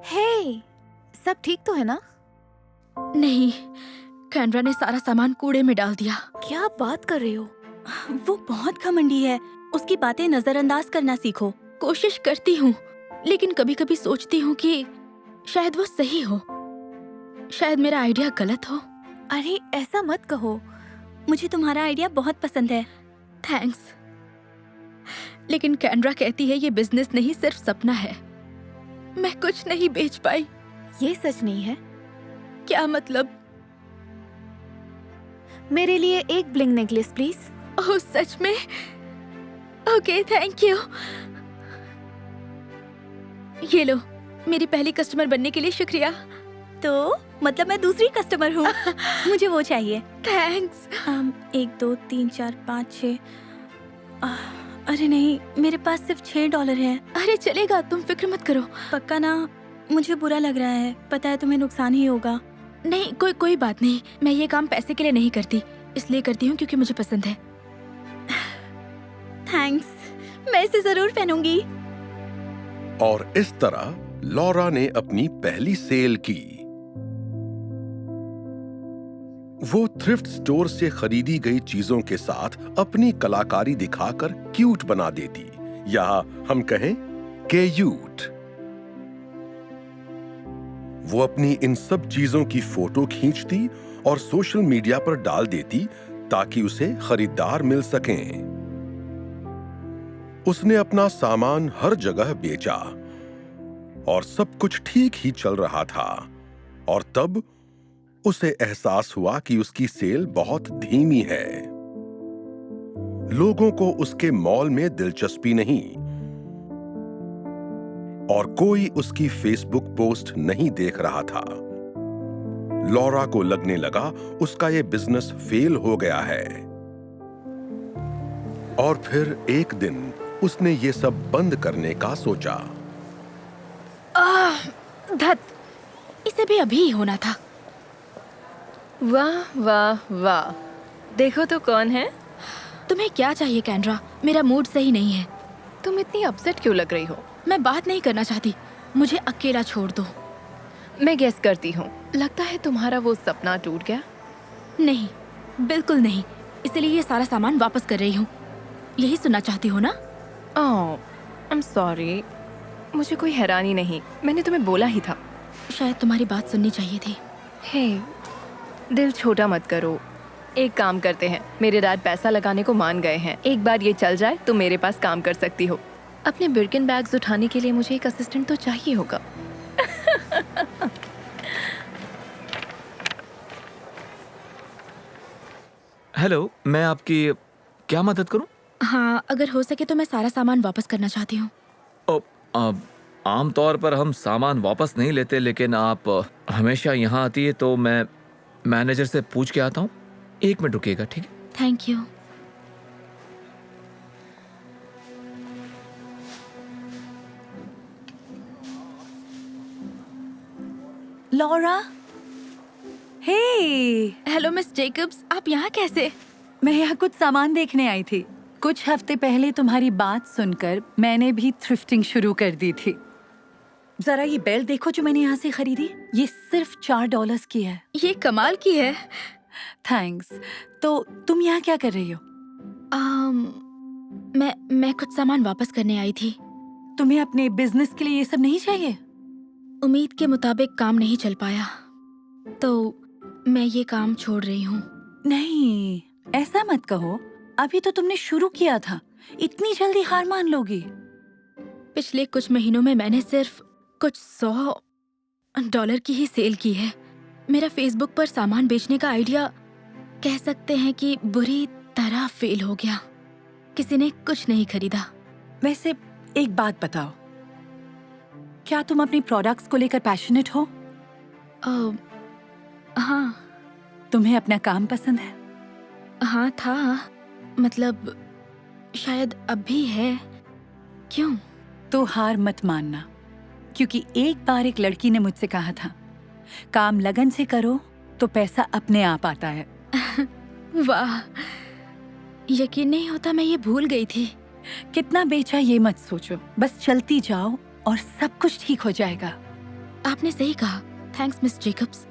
हे, सब ठीक तो है ना? नहीं, केंड्रा ने सारा सामान कूड़े में डाल दिया। क्या बात कर रही हो? वो बहुत घमंडी है। उसकी बातें नजरअंदाज करना सीखो। कोशिश करती हूँ, लेकिन कभी कभी सोचती हूँ कि शायद वो सही हो, शायद मेरा आइडिया गलत हो। अरे ऐसा मत कहो, मुझे तुम्हारा आइडिया बहुत पसंद है। थैंक्स। लेकिन केंड्रा कहती है ये बिजनेस नहीं, सिर्फ सपना है। मैं कुछ नहीं बेच पाई। ये सच नहीं है। क्या मतलब? मेरे लिए एक ब्लिंग नेकलेस प्लीज। ओह सच में? Okay, thank you. ये लो, मेरी पहली कस्टमर बनने के लिए शुक्रिया। तो मतलब मैं दूसरी कस्टमर हूँ। मुझे वो चाहिए। थैंक्स। 1 2 3 4 5 6। अरे नहीं, मेरे पास सिर्फ $6 है। अरे चलेगा, तुम फिक्र मत करो। पक्का ना? मुझे बुरा लग रहा है, पता है तुम्हें नुकसान ही होगा। नहीं, कोई बात नहीं। मैं ये काम पैसे के लिए नहीं करती, इसलिए करती हूँ क्योंकि मुझे पसंद है। थैंक्स, मैं इसे जरूर पहनूंगी। और इस तरह लॉरा ने अपनी पहली सेल की। वो थ्रिफ्ट स्टोर से खरीदी गई चीजों के साथ अपनी कलाकारी दिखाकर क्यूट बना देती, या हम कहें क्यूट। वो अपनी इन सब चीजों की फोटो खींचती और सोशल मीडिया पर डाल देती ताकि उसे खरीदार मिल सकें। उसने अपना सामान हर जगह बेचा और सब कुछ ठीक ही चल रहा था, और तब उसे एहसास हुआ कि उसकी सेल बहुत धीमी है। लोगों को उसके मॉल में दिलचस्पी नहीं, और कोई उसकी फेसबुक पोस्ट नहीं देख रहा था। लॉरा को लगने लगा उसका यह बिजनेस फेल हो गया है। और फिर एक दिन उसने ये सब बंद करने का सोचा। धत, इसे भी अभी ही होना था। वाह वाह वाह, देखो तो कौन है। तुम्हें क्या चाहिए केंड्रा? मेरा मूड सही नहीं है। तुम इतनी अपसेट क्यों लग रही हो? मैं बात नहीं करना चाहती, मुझे अकेला छोड़ दो। मैं गेस करती हूँ, लगता है तुम्हारा वो सपना टूट गया। नहीं, बिल्कुल नहीं, इसलिए ये सारा सामान वापस कर रही हूँ। यही सुनना चाहती हो ना? ओह, आई एम सॉरी, मुझे कोई हैरानी नहीं, मैंने तुम्हें बोला ही था। शायद तुम्हारी बात सुननी चाहिए थी। हे, दिल छोटा मत करो। एक काम करते हैं, मेरे डैड पैसा लगाने को मान गए हैं। एक बार ये चल जाए तो मेरे पास काम कर सकती हो। अपने बिर्किन बैग्स उठाने के लिए मुझे एक असिस्टेंट तो चाहिए होगा। हेलो, मैं आपकी क्या मदद करूं? हाँ, अगर हो सके तो मैं सारा सामान वापस करना चाहती हूँ। आमतौर पर हम सामान वापस नहीं लेते, लेकिन आप हमेशा यहाँ आती है तो मैं मैनेजर से पूछ के आता हूँ। 1 मिनट रुकिएगा, ठीक है? Thank you. Laura, hey. Hello miss Jacobs, आप यहाँ कैसे? मैं यहाँ कुछ सामान देखने आई थी। कुछ हफ्ते पहले तुम्हारी बात सुनकर मैंने भी थ्रिफ्टिंग शुरू कर दी थी। जरा ये बेल्ट देखो जो मैंने यहाँ से खरीदी, ये सिर्फ $4 की है। ये कमाल की है। थैंक्स। तो तुम यहाँ क्या कर रही हो? मैं कुछ सामान वापस करने आई थी। तुम्हें अपने बिजनेस के लिए ये सब नहीं चाहिए? उम्मीद के मुताबिक काम नहीं चल पाया, तो मैं ये काम छोड़ रही हूँ। नहीं, ऐसा मत कहो, अभी तो तुमने शुरू किया था, इतनी जल्दी हार मान लोगी? पिछले कुछ महीनों में मैंने सिर्फ कुछ $100 की ही सेल की है। मेरा फेसबुक पर सामान बेचने का आइडिया कह सकते हैं कि बुरी तरह फेल हो गया। किसी ने कुछ नहीं खरीदा। वैसे एक बात बताओ, क्या तुम अपनी प्रोडक्ट्स को लेकर पैशनेट हो? हाँ। तुम्हें अपना काम पसंद है? हाँ था, मतलब शायद अब भी है। क्यों? तो हार मत मानना, क्योंकि एक बार एक लड़की ने मुझसे कहा था, काम लगन से करो तो पैसा अपने आप आता है। वाह, यकीन नहीं होता मैं ये भूल गई थी। कितना बेचा ये मत सोचो, बस चलती जाओ और सब कुछ ठीक हो जाएगा। आपने सही कहा। Thanks miss Jacob's.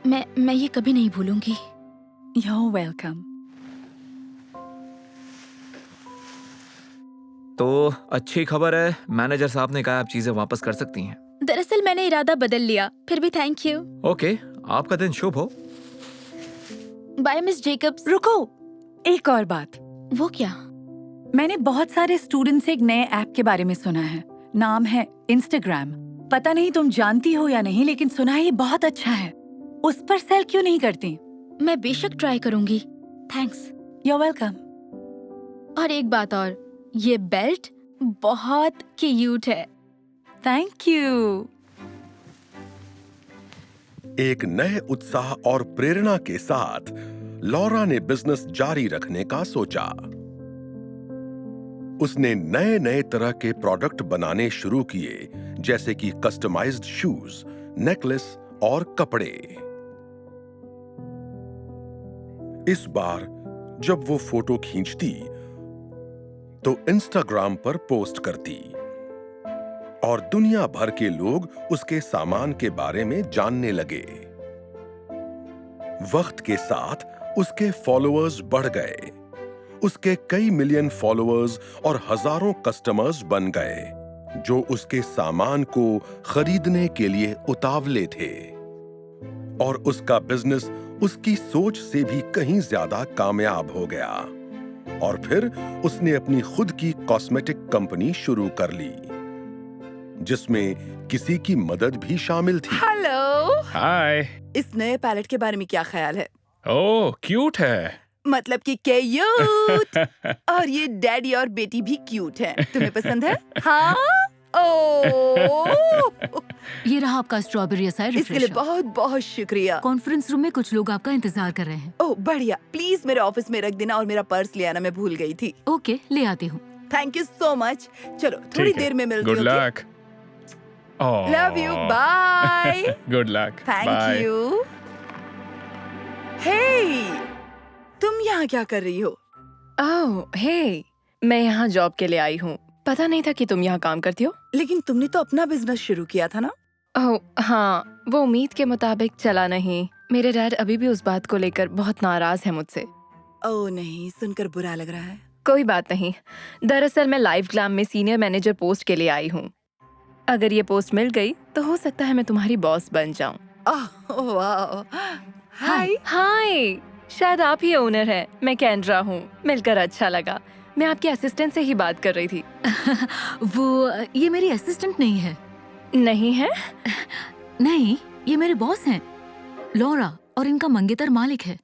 मैं ये कभी नहीं भूलूंगी। You're welcome। तो अच्छी खबर है, मैनेजर साहब ने कहा आप चीजें वापस कर सकती हैं। दरअसल मैंने इरादा बदल लिया, फिर भी थैंक यू। ओके, आपका दिन शुभ हो। Bye miss Jacobs. रुको, एक और बात। वो क्या? मैंने बहुत सारे स्टूडेंट्स से एक नए ऐप के बारे में सुना है, नाम है इंस्टाग्राम। पता नहीं तुम जानती हो या नहीं, लेकिन सुना है ये बहुत अच्छा है। उस पर सेल क्यों नहीं करती? मैं बेशक ट्राई करूंगी। थैंक्स। You're welcome। और एक बात और, ये बेल्ट बहुत क्यूट है। Thank you. एक नए उत्साह और प्रेरणा के साथ लॉरा ने बिजनेस जारी रखने का सोचा। उसने नए नए तरह के प्रोडक्ट बनाने शुरू किए, जैसे कि कस्टमाइज्ड शूज, नेकलेस और कपड़े। इस बार जब वो फोटो खींचती तो इंस्टाग्राम पर पोस्ट करती और दुनिया भर के लोग उसके सामान के बारे में जानने लगे। वक्त के साथ उसके फॉलोअर्स बढ़ गए। उसके कई मिलियन फॉलोअर्स और हजारों कस्टमर्स बन गए, जो उसके सामान को खरीदने के लिए उतावले थे। और उसका बिजनेस उसकी सोच से भी कहीं ज्यादा कामयाब हो गया। और फिर उसने अपनी खुद की कॉस्मेटिक कंपनी शुरू कर ली, जिसमें किसी की मदद भी शामिल थी। हेलो। हाय। इस नए पैलेट के बारे में क्या ख्याल है? ओह, क्यूट है। मतलब कि क्यूट। और ये डैडी और बेटी भी क्यूट है। तुम्हें पसंद है? हाँ। ये रहा आपका स्ट्रॉबेरी असाई इसके लिए बहुत बहुत शुक्रिया। कॉन्फ्रेंस रूम में कुछ लोग आपका इंतजार कर रहे हैं। ओह बढ़िया, प्लीज मेरे ऑफिस में रख देना और मेरा पर्स ले आना, मैं भूल गई थी। ओके, ले आती हूँ। Thank you so much. चलो थोड़ी देर में मिलती हूँ। Good luck. Love you, bye. Good luck. Thank you. Hey, तुम यहाँ क्या कर रही हो? ओह हे, मैं यहाँ जॉब के लिए आई हूँ। पता नहीं था कि तुम यहाँ काम करती हो। लेकिन तुमने तो अपना बिजनेस शुरू किया था ना? ओह हाँ, वो उम्मीद के मुताबिक चला नहीं। मेरे डैड अभी भी उस बात को लेकर बहुत नाराज है मुझसे। ओह नहीं, सुनकर बुरा लग रहा है। कोई बात नहीं। दरअसल मैं लाइफ ग्लैम में सीनियर मैनेजर पोस्ट के लिए आई हूँ। अगर ये पोस्ट मिल गई तो हो सकता है मैं तुम्हारी बॉस बन जाऊँ। वाह, हाय। हाय, शायद आप ही ओनर हैं। मैं केंड्रा हूँ। मिलकर अच्छा लगा। मैं आपके असिस्टेंट से ही बात कर रही थी। वो ये मेरी असिस्टेंट नहीं है। नहीं है? नहीं, ये मेरे बॉस हैं, लॉरा, और इनका मंगेतर मालिक है।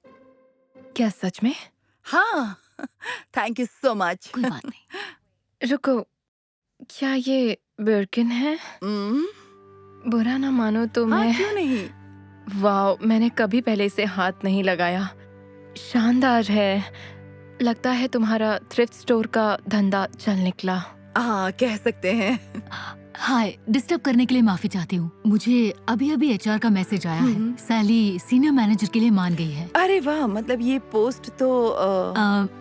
क्या सच में? हाँ, थैंक यू सो मच। कोई बात नहीं। रुको, क्या ये बिर्किन है? बुरा ना मानो तो मैं। क्यों नहीं? वाह, मैंने कभी पहले इसे हाथ नहीं लगाया। शानदार है। लगता है तुम्हारा थ्रिफ्ट स्टोर का धंधा चल निकला। हाँ, कह सकते हैं। हाय, डिस्टर्ब करने के लिए माफी चाहती हूँ। मुझे अभी अभी एचआर का मैसेज आया है। सैली सीनियर मैनेजर के लिए मान गई है। अरे वाह, मतलब ये पोस्ट तो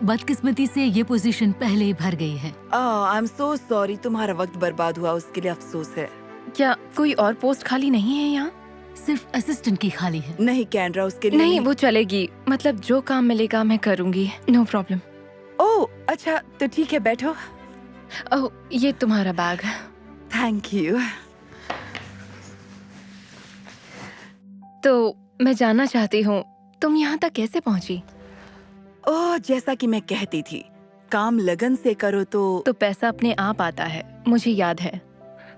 बदकिस्मती से ये पोजीशन पहले ही भर गई है। आई एम सो सॉरी, तुम्हारा वक्त बर्बाद हुआ, उसके लिए अफसोस है। क्या कोई और पोस्ट खाली नहीं है यहाँ? सिर्फ असिस्टेंट की खाली है। नहीं केंड्रा, उसके लिए नहीं, वो चलेगी। मतलब जो काम मिलेगा मैं करूँगी, नो प्रॉब्लम। ओह अच्छा, तो ठीक है, बैठो। ओह, ये तुम्हारा बैग। Thank you. तो मैं जानना चाहती हूँ, तुम यहाँ तक कैसे पहुँची? ओह, जैसा कि मैं कहती थी, काम लगन से करो तो पैसा अपने आप आता है। मुझे याद है।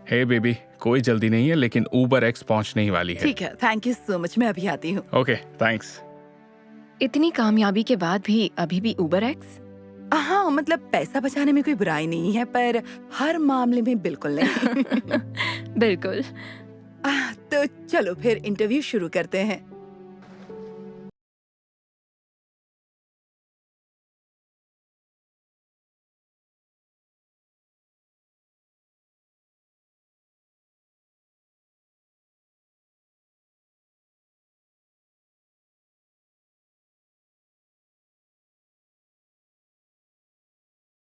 हे बेबी, कोई जल्दी नहीं है, लेकिन उबर एक्स पहुंचने ही वाली है। ठीक है, थैंक यू सो मच, मैं अभी आती हूँ। Okay, thanks. इतनी कामयाबी के बाद भी अभी भी उबर एक्स? हाँ, मतलब पैसा बचाने में कोई बुराई नहीं है, पर हर मामले में बिल्कुल नहीं। बिल्कुल। तो चलो फिर इंटरव्यू शुरू करते हैं।